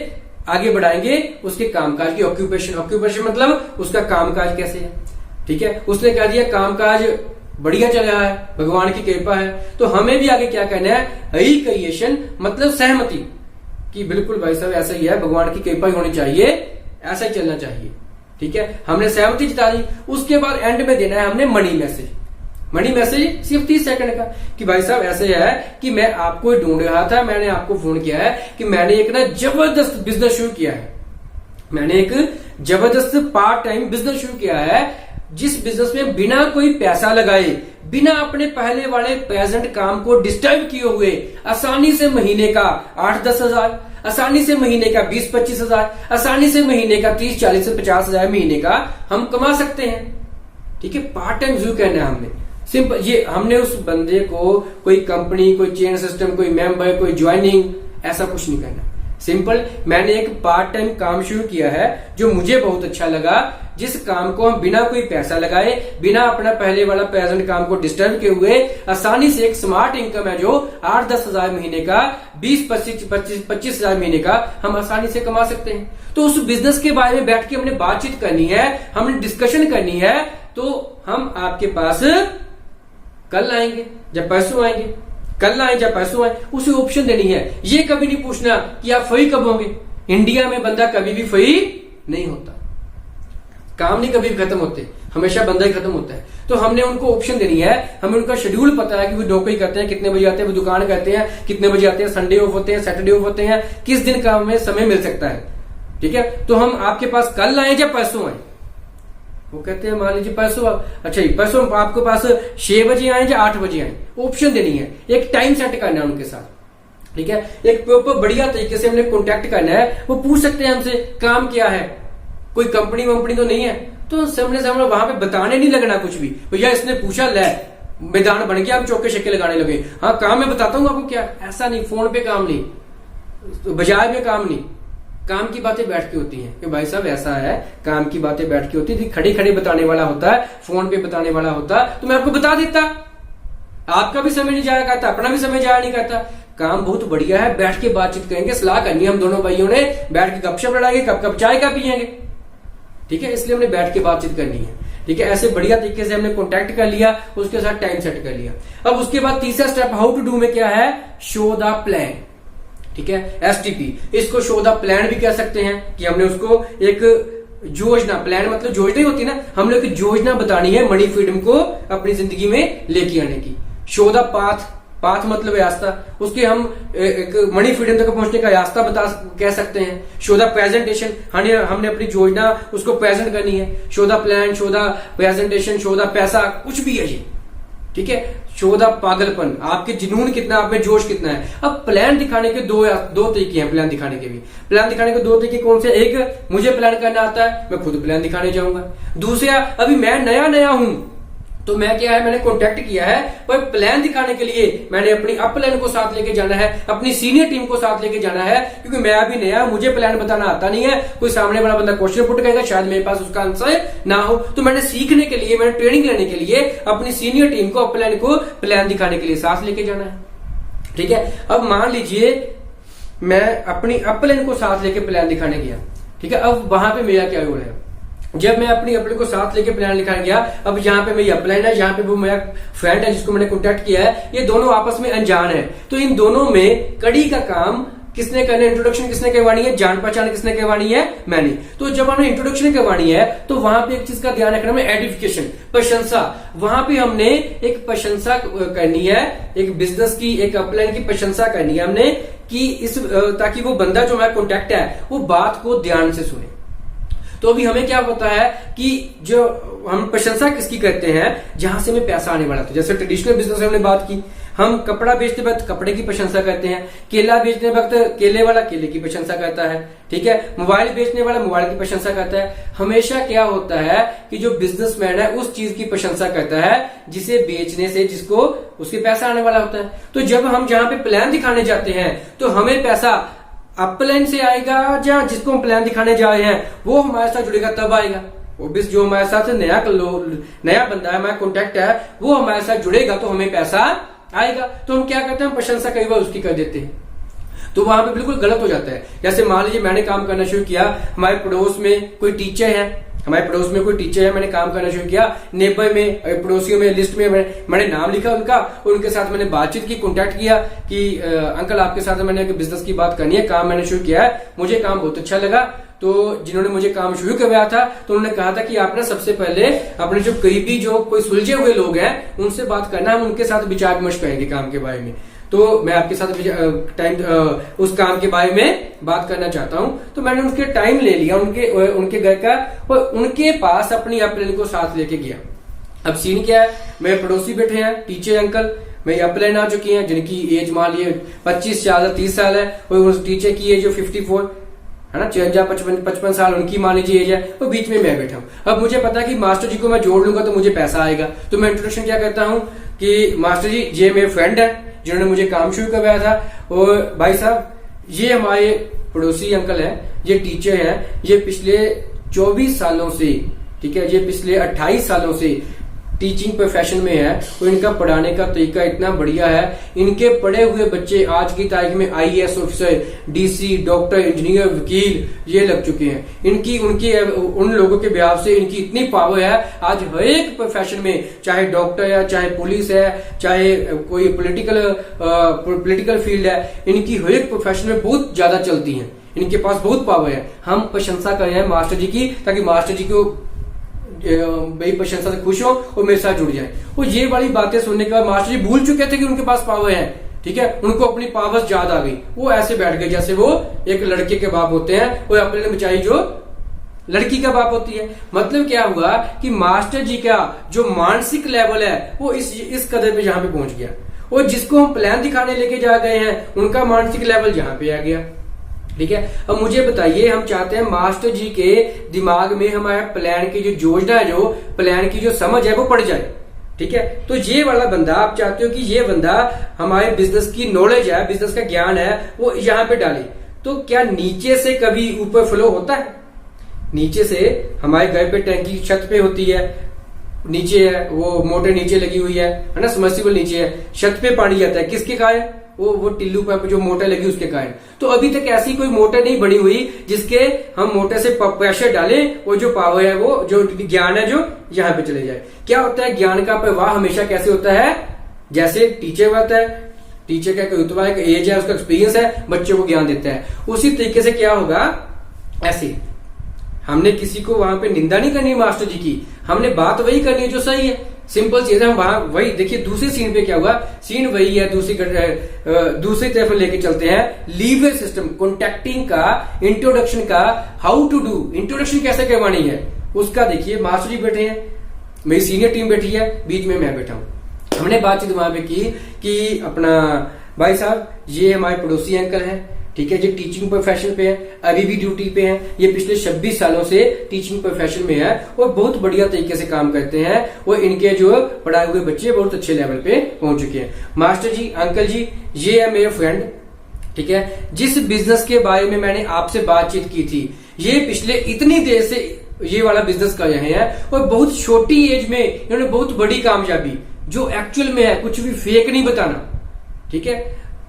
आगे बढ़ाएंगे उसके कामकाज की। ऑक्यूपेशन मतलब उसका कामकाज कैसे है। ठीक है, उसने कह दिया कामकाज बढ़िया चल रहा है, भगवान की कृपा है। तो हमें भी आगे क्या करना है, रिक्रिएशन मतलब सहमति कि बिल्कुल भाई साहब ऐसा ही है, भगवान की कृपा ही होनी चाहिए, ऐसा ही चलना चाहिए। ठीक है, हमने सहमति जता दी। उसके बाद एंड में देना है हमने मनी मैसेज। मनी मैसेज सिर्फ 30 सेकंड का कि भाई साहब ऐसे है कि मैं आपको ढूंढ रहा था, मैंने आपको फोन किया है कि मैंने एक ना जबरदस्त बिजनेस शुरू किया है। मैंने एक जबरदस्त पार्ट टाइम बिजनेस शुरू किया है, जिस बिजनेस में बिना कोई पैसा लगाए, बिना अपने पहले वाले प्रेजेंट काम को डिस्टर्ब किए हुए आसानी से महीने का 8-10 हजार, आसानी से महीने का 20-25 हजार, आसानी से महीने का 30-40 से 50 हजार महीने का हम कमा सकते हैं। ठीक है, पार्ट टाइम जरूर करना है हमने। सिंपल, ये हमने उस बंदे को कोई कंपनी, कोई चेन सिस्टम, कोई मेंबर, कोई ज्वाइनिंग, ऐसा कुछ नहीं करना। सिंपल, मैंने एक पार्ट टाइम काम शुरू किया है जो मुझे बहुत अच्छा लगा, जिस काम को हम बिना कोई पैसा लगाए, बिना अपना पहले वाला प्रेजेंट काम को डिस्टर्ब किए हुए आसानी से एक स्मार्ट इनकम है जो 8-10 हजार महीने का, 20-25 हजार महीने का हम आसानी से कमा सकते हैं। तो उस बिजनेस के बारे में बैठ के हमने बातचीत करनी है, हमने डिस्कशन करनी है। तो हम आपके पास कल आएंगे जब परसों आएंगे, कल आए जब परसों आए, उसे ऑप्शन देनी है। ये कभी नहीं पूछना कि आप फ्री कब होंगे। इंडिया में बंदा कभी भी फ्री नहीं होता, काम नहीं कभी भी खत्म होते, हमेशा बंदा ही खत्म होता है। तो हमने उनको ऑप्शन देनी है, हमें उनका शेड्यूल पता है कि वो नौकरी करते हैं, कितने बजे आते हैं, वो दुकान करते हैं, कितने बजे आते हैं, संडे ऑफ होते हैं, सैटरडे ऑफ होते हैं, किस दिन का हमें समय मिल सकता है। ठीक है, तो हम आपके पास कल आए या परसों आए। वो कहते हैं मान लीजिए परसों, अच्छा परसों आपके पास 6 बजे आए या 8 बजे आए, ऑप्शन देनी है, एक टाइम सेट करना है उनके साथ। ठीक है, एक प्रॉपर बढ़िया तरीके से हमने कॉन्टेक्ट करना है। वो पूछ सकते हैं हमसे काम क्या है, कोई कंपनी वंपनी तो नहीं है, तो सामने से हमें वहां पे बताने नहीं लगना कुछ भी। भैया इसने पूछा, ले मैदान बन गया, हम चौके छक्के लगाने लगे, हाँ काम मैं बताता हूँ आपको क्या, ऐसा नहीं। फोन पे काम नहीं, बाजार में काम नहीं, काम की बातें बैठ के होती हैं कि भाई साहब ऐसा है, काम की बातें बैठ के होती है। खड़े खड़े बताने वाला होता है, फोन पे बताने वाला होता तो मैं आपको बता देता, आपका भी समय नहीं जाया करता, अपना भी समय जाया नहीं करता। काम बहुत बढ़िया है, बैठ के बातचीत करेंगे, सलाह करनी है हम दोनों भाइयों ने, बैठ के गपशप लड़ाएंगे, कब कब चाय का पियेंगे, ठीक है। इसलिए हमने बैठ के बातचीत करनी है, ठीक है। ऐसे बढ़िया तरीके से हमने कॉन्टैक्ट कर लिया, उसके साथ टाइम सेट कर लिया। अब उसके बाद तीसरा स्टेप हाउ टू डू में क्या है, शो द प्लान, ठीक है, STP। इसको शो द प्लान भी कह सकते हैं कि हमने उसको एक योजना, प्लान मतलब योजना ही होती है ना, हमने एक योजना बतानी है मनी फ्रीडम को अपनी जिंदगी में लेके आने की। शो द पाथ, पाथ मतलब रास्ता, उसके हम एक मनी फ्रीडम तक पहुंचने का रास्ता कह सकते हैं। शो द प्रेजेंटेशन, हमने अपनी योजना उसको प्रेजेंट करनी है। Show the plan, show the presentation, show the पैसा, कुछ भी है ये, ठीक है। शो द पागलपन, आपके जुनून कितना, आप में जोश कितना है। अब प्लान दिखाने के दो तरीके हैं, प्लान दिखाने के भी। प्लान दिखाने के दो तरीके कौन से, एक मुझे प्लान करना आता है, मैं खुद प्लान दिखाने जाऊंगा। दूसरा, अभी मैं नया हूं तो मैं क्या है, मैंने कॉन्टेक्ट किया है, पर प्लान दिखाने के लिए मैंने अपनी अपलाइन को साथ लेके जाना है, अपनी सीनियर टीम को साथ लेके जाना है, क्योंकि मैं अभी नया, मुझे प्लान बताना आता नहीं है। कोई सामने वाला बंदा क्वेश्चन पुट करेगा, शायद मेरे पास उसका आंसर ना हो, तो मैंने सीखने के लिए, मैंने ट्रेनिंग लेने के लिए अपनी सीनियर टीम को, अपलाइन को प्लान दिखाने के लिए साथ लेके जाना है, ठीक है। अब मान लीजिए मैं अपनी अपलाइन को साथ लेके प्लान दिखाने गया, ठीक है। अब वहां पे मेरा क्या रोल है, जब मैं अपनी अपलाइन को साथ लेके प्लान लिखाने गया, अब यहाँ पे मेरी अपलाइन है, यहाँ पे वो मेरा फ्रेंड है जिसको मैंने कॉन्टेक्ट किया है, ये दोनों आपस में अनजान है, तो इन दोनों में कड़ी का काम किसने करना, इंट्रोडक्शन किसने करवानी है, जान पहचान किसने करवानी है, मैंने। तो जब हमने इंट्रोडक्शन करवानी है तो वहां पे एक चीज का ध्यान रखना है, एडिफिकेशन, प्रशंसा। वहां पे हमने एक प्रशंसा करनी है, एक बिजनेस की, एक अपलाइन की प्रशंसा करनी है हमने, कि इस ताकि वो बंदा जो हमारा कॉन्टेक्ट है वो बात को ध्यान से सुने। तो अभी हमें क्या होता है कि जो हम प्रशंसा किसकी करते हैं, जहां से हमें पैसा आने वाला था। जैसे ट्रेडिशनल बिजनेस में हमने बात की, हम कपड़ा बेचते वक्त कपड़े की प्रशंसा करते हैं, केला बेचने वक्त केले वाला केले की प्रशंसा करता है, ठीक है, मोबाइल बेचने वाला मोबाइल की प्रशंसा करता है। हमेशा क्या होता है कि जो बिजनेसमैन है उस चीज की प्रशंसा करता है जिसे बेचने से जिसको उसके पैसा आने वाला होता है। तो जब हम जहां पे प्लान दिखाने जाते हैं तो हमें पैसा अपलाइन से आएगा, या जिसको हम प्लान दिखाने जा रहे हैं वो हमारे साथ जुड़ेगा तब आएगा। वो बिस जो हमारे साथ नया बंदा है, हमारा कॉन्टेक्ट है, वो हमारे साथ जुड़ेगा तो हमें पैसा आएगा। तो हम क्या करते हैं, हम प्रशंसा कई बार उसकी कर देते हैं, तो वहां पे बिल्कुल गलत हो जाता है। जैसे मान लीजिए मैंने काम करना शुरू किया, हमारे पड़ोस में कोई टीचर है, मैंने काम करना शुरू किया, नेबर में, पड़ोसियों में, लिस्ट में मैंने नाम लिखा उनका, उनके साथ मैंने बातचीत की, कॉन्टेक्ट किया कि अंकल आपके साथ मैंने बिजनेस की बात करनी है, काम मैंने शुरू किया है, मुझे काम बहुत अच्छा लगा। तो जिन्होंने मुझे काम शुरू करवाया था तो उन्होंने कहा था कि आप ना सबसे पहले अपने जो करीबी जो कोई सुलझे हुए लोग हैं उनसे बात करना, हम उनके साथ विचार विमर्श करेंगे काम के बारे में। तो मैं आपके साथ उस काम के बारे में बात करना चाहता हूं। तो मैंने उनके टाइम ले लिया, उनके घर का, और उनके पास अपनी अपलाइन को साथ लेके गया। अब सीन क्या है, मेरे पड़ोसी बैठे हैं टीचर अंकल, मेरी अपलाइन आ चुकी हैं जिनकी एज मान लिए 25 साल 30 साल है, और उस टीचर की एज जो 54 है ना, 55 साल उनकी मान लीजिए एज है, और बीच में मैं बैठा हूं। अब मुझे पता है कि मास्टर जी को मैं जोड़ लूंगा तो मुझे पैसा आएगा। तो मैं इंट्रोडक्शन क्या करता हूं कि मास्टर जी ये मेरे फ्रेंड है जिन्होंने मुझे काम शुरू करवाया था, और भाई साहब ये हमारे पड़ोसी अंकल हैं, ये टीचर हैं, ये पिछले 24 सालों से, ठीक है, ये पिछले 28 सालों से टीचिंग प्रोफेशन में है, और इनका पढ़ाने का तरीका इतना बढ़िया है, इनके पढ़े हुए बच्चे आज की तारीख में IAS officer, DC, doctor, engineer, वकील ये लग चुके हैं। उन लोगों के ब्याह से इनकी इतनी पावर है, आज हर एक प्रोफेशन में, चाहे डॉक्टर है, चाहे पुलिस है, चाहे कोई पॉलिटिकल फील्ड है, इनकी हर एक प्रोफेशन में बहुत ज्यादा चलती है, इनके पास बहुत पावर है। हम प्रशंसा कर रहे हैं मास्टर जी की, ताकि मास्टर जी को मेरी प्रशंसा से खुश हो और मेरे साथ जुड़ जाए। और ये वाली बातें सुनने के बाद मास्टर जी भूल चुके थे कि उनके पास पावर है, ठीक है, उनको अपनी पावर्स याद आ गई, वो ऐसे बैठ गए जैसे वो एक लड़के के बाप होते हैं और अपने बेचारी जो लड़की का बाप होती है। मतलब क्या हुआ कि मास्टर जी का जो मानसिक लेवल है वो इस कदर पे यहाँ पे पहुंच गया, और जिसको हम प्लान दिखाने लेके जा गए हैं उनका मानसिक लेवल यहाँ पे आ गया। ठीक है, अब मुझे बताइए, हम चाहते हैं मास्टर जी के दिमाग में हमारे प्लान की जो योजना है, जो प्लान की जो समझ है वो पड़ जाए। ठीक है, तो ये वाला बंदा आप चाहते हो कि ये बंदा हमारे बिजनेस की नॉलेज है, बिजनेस का ज्ञान है, वो यहाँ पे डाले। तो क्या नीचे से कभी ऊपर फ्लो होता है? नीचे से हमारे घर पे टैंकी छत पे होती है, नीचे है वो मोटर नीचे लगी हुई है ना, सबमर्सिबल नीचे है, छत पे पानी जाता है, किसके कारण? वो टिल्लू पंप जो मोटर लगी उसके कारण। तो अभी तक ऐसी कोई मोटर नहीं बनी हुई जिसके हम मोटर से प्रेशर डालें, वो जो पावर है, वो जो ज्ञान है, जो यहाँ पे चले जाए। क्या होता है, ज्ञान का प्रवाह हमेशा कैसे होता है? जैसे टीचर होता है, टीचर का कोई रुतबा है, एज है, उसका एक्सपीरियंस है, बच्चों को ज्ञान देता है। उसी तरीके से क्या होगा, ऐसे हमने किसी को वहां पे निंदा नहीं करनी मास्टर जी की, हमने बात वही करनी है जो सही है। सिंपल चीज है, हम वहां वही देखिए। दूसरे सीन पे क्या हुआ, सीन वही है, दूसरी तरफ लेके चलते हैं। लीवरेज सिस्टम, कॉन्टेक्टिंग का, इंट्रोडक्शन का, हाउ टू डू, इंट्रोडक्शन कैसे करवानी है उसका देखिए। मास्टर जी बैठे हैं, मेरी सीनियर टीम बैठी है, बीच में मैं बैठा हूं। हमने बातचीत वहां पे की कि अपना भाई साहब ये हमारे पड़ोसी अंकल हैं, ठीक है, जो टीचिंग प्रोफेशन पे है, अभी भी ड्यूटी पे हैं, ये पिछले 26 सालों से टीचिंग प्रोफेशन में है और बहुत बढ़िया तरीके से काम करते हैं और इनके जो पढ़ाए हुए बच्चे बहुत अच्छे लेवल पे पहुंच चुके हैं। मास्टर जी, अंकल जी, ये है मेरे फ्रेंड, ठीक है, जिस बिजनेस के बारे में मैंने आपसे बातचीत की थी, ये पिछले इतनी देर से ये वाला बिजनेस कर रहे हैं और बहुत छोटी एज में इन्होंने बहुत बड़ी कामयाबी, जो एक्चुअल में है, कुछ भी फेक नहीं बताना। ठीक है,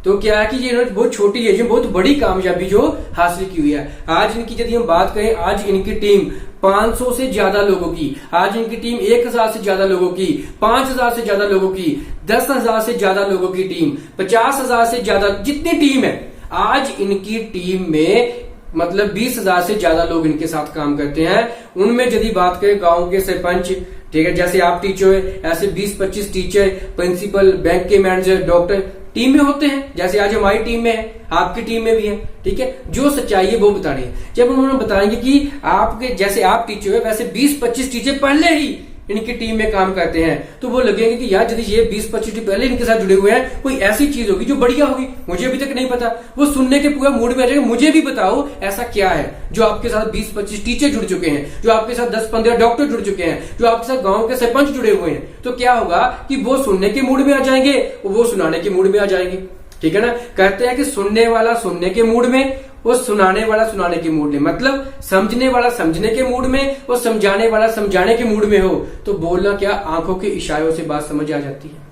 तो क्या है कि ये इन्होंने बहुत छोटी एज में बहुत बड़ी कामयाबी जो हासिल की हुई है। आज इनकी यदि हम बात करें, आज इनकी टीम 500 से ज्यादा लोगों की, आज इनकी टीम 1000 से ज्यादा लोगों की, 5000 से ज्यादा लोगों की, 10,000 से ज्यादा लोगों की टीम, 50,000 से ज्यादा, जितनी टीम है आज इनकी टीम में, मतलब 20,000 से ज्यादा लोग इनके साथ काम करते हैं। उनमें यदि बात करें गांव के सरपंच, ठीक है, जैसे आप टीचर है, ऐसे 20-25 टीचर, प्रिंसिपल, बैंक के मैनेजर, डॉक्टर टीम में होते हैं, जैसे आज हमारी टीम में है, आपकी टीम में भी है। ठीक है, जो सच्चाई है वो बतानी है। जब उन्होंने बताएंगे कि आपके जैसे आप टीचर है, वैसे 20-25 टीचर पहले ही इनकी टीम में काम करते हैं, तो वो लगेंगे कि यार यदि ये 20-25 पहले इनके साथ जुड़े हुए हैं, कोई ऐसी चीज होगी जो बढ़िया होगी, मुझे अभी तक नहीं पता। वो सुनने के पूरा मूड में आ जाएगा, मुझे भी बताओ ऐसा क्या है जो आपके साथ 20-25 टीचर जुड़ चुके हैं, जो आपके साथ 10-15 डॉक्टर जुड़ चुके हैं, जो आपके साथ गांव के सरपंच जुड़े हुए हैं। तो क्या होगा कि वो सुनने के मूड में आ जाएंगे, वो सुनाने के मूड में आ जाएंगे। ठीक है ना, कहते हैं कि सुनने वाला सुनने के मूड में, वो सुनाने वाला सुनाने के मूड में, मतलब समझने वाला समझने के मूड में, वो समझाने वाला समझाने के मूड में हो, तो बोलना क्या, आंखों के इशारों से बात समझ आ जाती है।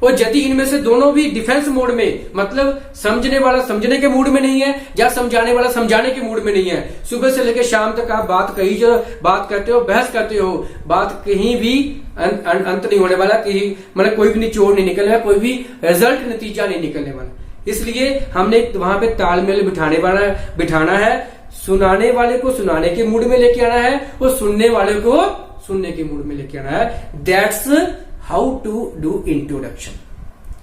और यदि इनमें से दोनों भी डिफेंस मोड में, मतलब समझने वाला समझने के मूड में नहीं है या समझाने वाला समझाने के मूड में नहीं है, सुबह से लेकर शाम तक आप बात कही जो बात करते हो, बहस करते हो, बात कहीं भी अंत नहीं होने वाला, कहीं मतलब कोई भी निचोड़ नहीं निकलने वाला, कोई भी रिजल्ट नतीजा नहीं निकलने वाला। इसलिए हमने वहां पे तालमेल बिठाना है, सुनाने वाले को सुनाने के मूड में लेके आना है और सुनने वाले को सुनने के मूड में लेके आना है। That's how to do introduction.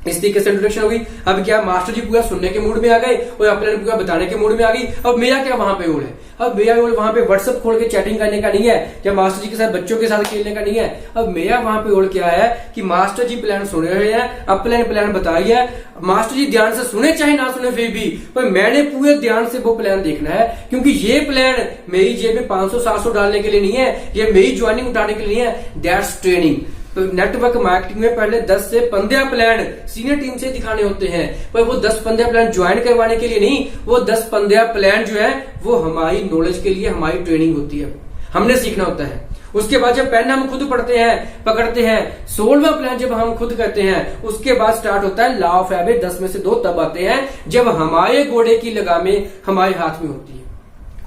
इस तरीके से इंट्रोडक्शन हो गई। अब क्या, मास्टर जी पूरा सुनने के मूड में आ गए और अपने पूरा बताने के मूड में आ गई। अब मेरा क्या वहां पे रोल है? अब मेरा रोल वहां पे व्हाट्सएप खोल के चैटिंग करने का नहीं है, या मास्टर जी के साथ बच्चों के साथ खेलने का नहीं है। अब मेरा वहां पे रोल क्या है कि मास्टर जी प्लान सुन रहे हैं, अब प्लान बताइए, मास्टर जी ध्यान से सुने चाहे ना सुने फिर भी, पर मैंने पूरे ध्यान से वो प्लान देखना है, क्योंकि ये प्लान मेरी जेब में 500-700 डालने के लिए नहीं है, ये मेरी ज्वाइनिंग उठाने के लिए नहीं है। That's training. तो नेटवर्क मार्केटिंग में पहले 10 से 15 प्लान सीनियर टीम से दिखाने होते हैं, पर वो 10-15 प्लान ज्वाइन करवाने के लिए नहीं, वो 10-15 प्लान जो है वो हमारी नॉलेज के लिए, हमारी ट्रेनिंग होती है, हमने सीखना होता है। उसके बाद जब पेन हम खुद पढ़ते हैं, पकड़ते हैं, 16वां प्लान जब हम खुद करते हैं, उसके बाद स्टार्ट होता है लॉ ऑफ हैबिट। 10 में से 2 तब आते हैं जब हमारे घोड़े की लगामें हमारे हाथ में होती है।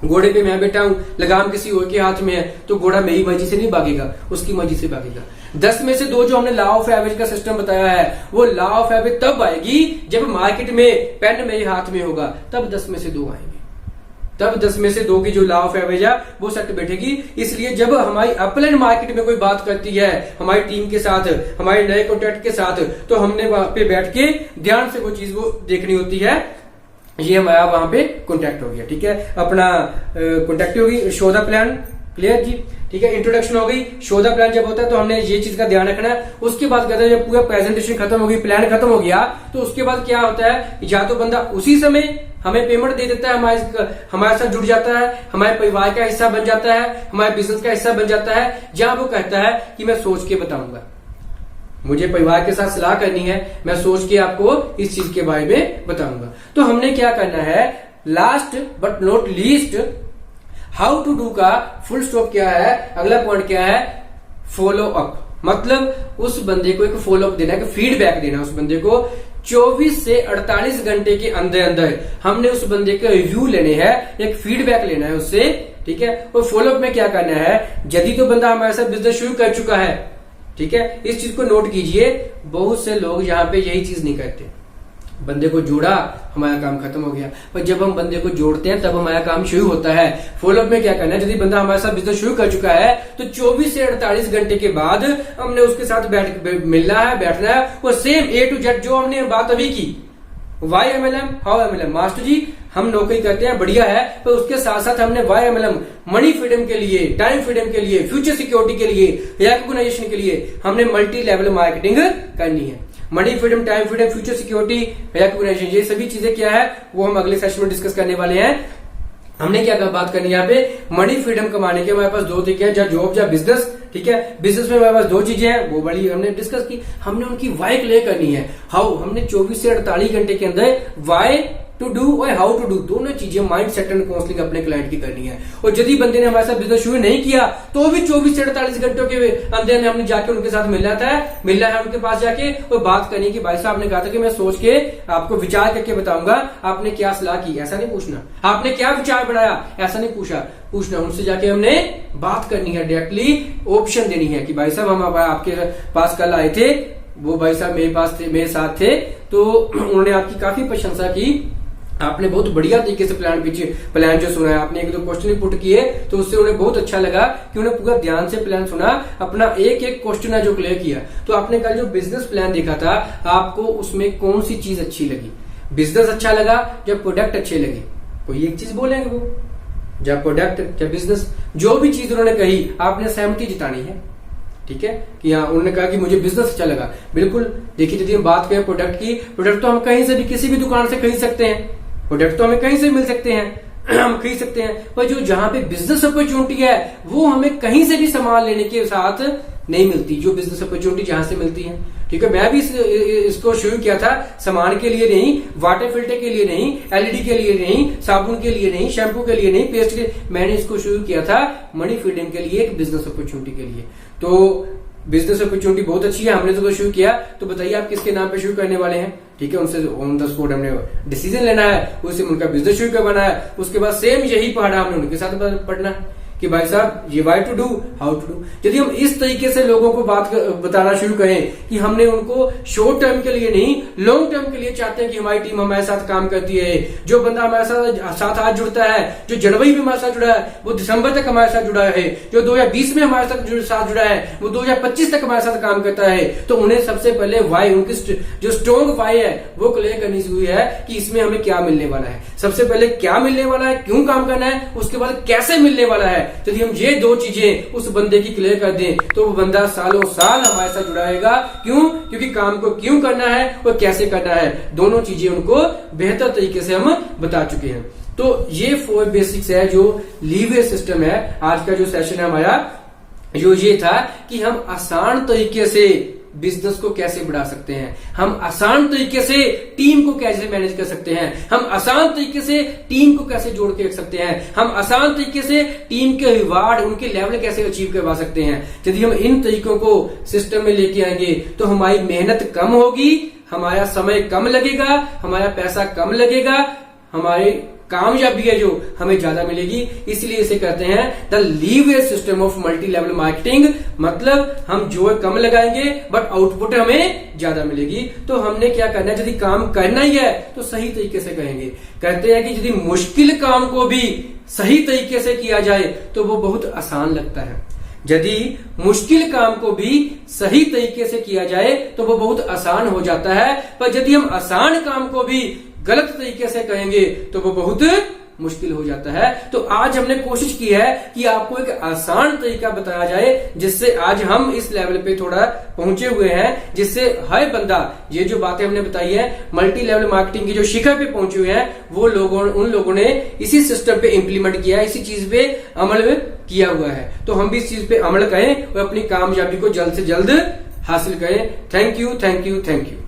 घोड़े पे मैं बैठा हूं, लगाम किसी और के हाथ में है, तो घोड़ा मेरी मर्जी से नहीं भागेगा, उसकी मर्जी से भागेगा। 10 में से 2 जो हमने लॉ ऑफ एवरेज का सिस्टम बताया है, वो लॉ ऑफ एवरेज तब आएगी जब मार्केट में पेन मेरे हाथ में होगा, तब 10 में से 2 आएंगे। तब 10 में से 2 की जो लॉ ऑफ एवरेज है वो सेट बैठेगी। इसलिए जब हमारी अपलाइन मार्केट में कोई बात करती है हमारी टीम के साथ, हमारे नए कॉन्ट्रैक्ट के साथ, तो हमने वहां पे बैठ के ध्यान से वो चीज वो देखनी होती है। ये हमारा वहां पे कॉन्टैक्ट हो गया, ठीक है, अपना कॉन्टैक्ट होगी, शो द प्लान, क्लियर जी? ठीक है, इंट्रोडक्शन हो गई। शो द प्लान जब होता है तो हमने ये चीज का ध्यान रखना है। उसके बाद कहते हैं जब पूरा प्रेजेंटेशन खत्म हो गई, प्लान खत्म हो गया, तो उसके बाद क्या होता है, या तो बंदा उसी समय हमें पेमेंट दे देता है, हमारे साथ जुड़ जाता है, हमारे परिवार का हिस्सा बन जाता है, हमारे बिजनेस का हिस्सा बन जाता है, जहां वो कहता है कि मैं सोच के बताऊंगा, मुझे परिवार के साथ सलाह करनी है, मैं सोच के आपको इस चीज के बारे में बताऊंगा। तो हमने क्या करना है, last but not least, how to do का फुल स्टॉप क्या है, अगला पॉइंट क्या है, फॉलो अप। मतलब उस बंदे को एक फॉलो अप देना है, फीडबैक देना उस बंदे को। 24 से 48 घंटे के अंदर अंदर हमने उस बंदे के रिव्यू लेने हैं, एक फीडबैक लेना है उससे, ठीक है। और फॉलोअप में क्या करना है, यदि तो बंदा हमारे साथ बिजनेस शुरू कर चुका है, ठीक है, इस चीज को नोट कीजिए, बहुत से लोग यहाँ पे यही चीज नहीं करते। बंदे को जोड़ा, हमारा काम खत्म हो गया, पर जब हम बंदे को जोड़ते हैं तब हमारा काम शुरू होता है। फॉलोअप में क्या करना है, यदि बंदा हमारे साथ बिजनेस शुरू कर चुका है तो 24 से 48 घंटे के बाद हमने उसके साथ मिलना है, बैठना है, और सेम A to Z जो हमने बात अभी की, why MLM, how MLM। Master ji हम नौकरी करते हैं, बढ़िया है, पर उसके साथ साथ हमने वाई MLM, मनी फ्रीडम के लिए, टाइम फ्रीडम के लिए, फ्यूचर सिक्योरिटी के लिए, रिकॉग्नाइजेशन के लिए हमने मल्टी लेवल मार्केटिंग करनी है। Money freedom, time freedom, future security, recognization, ये सभी चीजें क्या है वो हम अगले सेशन में डिस्कस करने वाले हैं। हमने क्या बात करनी है यहाँ पे, मनी फ्रीडम कमाने के हमारे पास दो तरीके हैं, जॉब या बिजनेस, ठीक है। बिजनेस में हमारे पास दो चीजें हैं, वो बड़ी हमने डिस्कस की, हमने उनकी वाई क्लियर करनी है। हाउ, हमने 24 से 48 घंटे के अंदर वाई टू डू और हाउ टू डू दोनों चीजें माइंड सेट एंड काउंसलिंग अपने क्लाइंट की करनी है। और यदि बंदे ने हमारे साथ बिजनेस शुरू नहीं किया तो भी 24 से 48 घंटों के अंदर में हमने जाके उनके साथ मिलना है उनके पास जाके और बात करनी कि भाई साहब ने कहा था कि मैं सोच के आपको विचार करके बताऊंगा, आपने क्या सलाह की, ऐसा नहीं पूछना, आपने क्या विचार बनाया, ऐसा नहीं पूछना, उनसे जाके हमने बात करनी है, डायरेक्टली ऑप्शन देनी है कि भाई साहब हम आपके पास कल आए थे, वो भाई साहब मेरे पास थे, मेरे साथ थे, तो उन्होंने आपकी काफी प्रशंसा की, आपने बहुत बढ़िया तरीके से प्लान जो सुना है, आपने एक दो क्वेश्चन पुट किए तो उससे उन्हें बहुत अच्छा लगा कि उन्हें पूरा ध्यान से प्लान सुना, अपना एक एक क्वेश्चन है जो क्लियर किया। तो आपने कल जो बिजनेस प्लान देखा था, आपको उसमें कौन सी चीज अच्छी लगी, बिजनेस अच्छा लगा या प्रोडक्ट अच्छे लगे, कोई एक चीज बोलेंगे वो, या प्रोडक्ट या बिजनेस, जो भी चीज उन्होंने कही आपने सहमति जितानी है, ठीक है, कि हाँ उन्होंने कहा कि मुझे बिजनेस अच्छा लगा। बिल्कुल, देखिए यदि हम बात करें प्रोडक्ट की, प्रोडक्ट तो हम कहीं से भी किसी भी दुकान से खरीद सकते हैं, प्रोडक्ट तो हमें कहीं से मिल सकते हैं, हम खरीद सकते हैं, पर जो जहां पे बिजनेस अपॉर्चुनिटी है वो हमें कहीं से भी सामान लेने के साथ नहीं मिलती, जो बिजनेस अपॉर्चुनिटी जहां से मिलती है, ठीक है। मैं भी इसको शुरू किया था सामान के लिए नहीं, वाटर फिल्टर के लिए नहीं, LED के लिए नहीं, साबुन के लिए नहीं, शैम्पू के लिए नहीं, पेस्ट के, मैंने इसको शुरू किया था मनी फ्रीडम के लिए, एक बिजनेस अपॉर्चुनिटी के लिए। तो बिजनेस अपॉर्चुनिटी बहुत अच्छी है, हमने तो शुरू किया, तो बताइए आप किसके नाम पे शुरू करने वाले हैं, ठीक है। उनसे ऑन द स्पॉट हमने डिसीजन लेना है, उससे उनका बिजनेस शुरू करवाना है, उसके बाद सेम यही पढ़ा हमने उनके साथ पढ़ना है कि भाई साहब ये why to do, how to do. यदि हम इस तरीके से लोगों को बताना शुरू करें कि हमने उनको शॉर्ट टर्म के लिए नहीं, लॉन्ग टर्म के लिए चाहते हैं कि हमारी टीम हमारे साथ काम करती है, जो बंदा हमारे साथ आज जुड़ता है, जो जनवरी में हमारे साथ जुड़ा है वो दिसंबर तक हमारे साथ जुड़ा है, जो 2020 में हमारे साथ जुड़ा है वो 2025 तक हमारे साथ काम करता है, तो उन्हें सबसे पहले वाई, उनकी जो स्ट्रॉन्ग वाई है वो क्लियर करनी जरूरी है कि इसमें हमें क्या मिलने वाला है, सबसे पहले क्या मिलने वाला है, क्यों काम करना है, उसके बाद कैसे मिलने वाला है। यदि हम ये दो चीजें उस बंदे की क्लियर कर दें तो वो बंदा सालों साल हमारे साथ जुड़ा रहेगा। क्यों? क्योंकि काम को क्यों करना है और कैसे करना है, दोनों चीजें उनको बेहतर तरीके से हम बता चुके हैं। तो ये 4 बेसिक्स है जो लीवरेज सिस्टम है। आज का जो सेशन है हमारा जो ये था कि हम आसान तरीके से बिजनेस को कैसे बढ़ा सकते हैं, हम आसान तरीके से टीम को कैसे मैनेज कर सकते हैं, हम आसान तरीके से टीम को कैसे जोड़ के रख सकते हैं, हम आसान तरीके से टीम के रिवार्ड, उनके लेवल कैसे अचीव करवा सकते हैं। यदि हम इन तरीकों को सिस्टम में लेके आएंगे तो हमारी मेहनत कम होगी, हमारा समय कम लगेगा, हमारा पैसा कम लगेगा, हमारी कामयाबी है जो हमें ज्यादा मिलेगी। इसलिए इसे कहते हैं the leverage system of multi level marketing. मतलब हम जो कम लगाएंगे बट आउटपुट हमें ज्यादा मिलेगी। तो हमने क्या करना है, यदि काम करना ही है तो सही तरीके से करेंगे। कहते हैं कि यदि मुश्किल काम को भी सही तरीके से किया जाए तो वो बहुत आसान लगता है। यदि मुश्किल काम को भी सही तरीके से किया जाए तो वो बहुत आसान हो जाता है, पर यदि हम आसान काम को भी गलत तरीके से कहेंगे तो वो बहुत मुश्किल हो जाता है। तो आज हमने कोशिश की है कि आपको एक आसान तरीका बताया जाए, जिससे आज हम इस लेवल पे थोड़ा पहुंचे हुए हैं, जिससे हर बंदा ये जो बातें हमने बताई है मल्टी लेवल मार्केटिंग की जो शिखर पे पहुंचे हुए हैं, वो उन लोगों ने इसी सिस्टम पे इंप्लीमेंट किया है, इसी चीज पे अमल किया हुआ है। तो हम भी इस चीज पे अमल करें और अपनी कामयाबी को जल्द से जल्द हासिल करें। Thank you, thank you, thank you.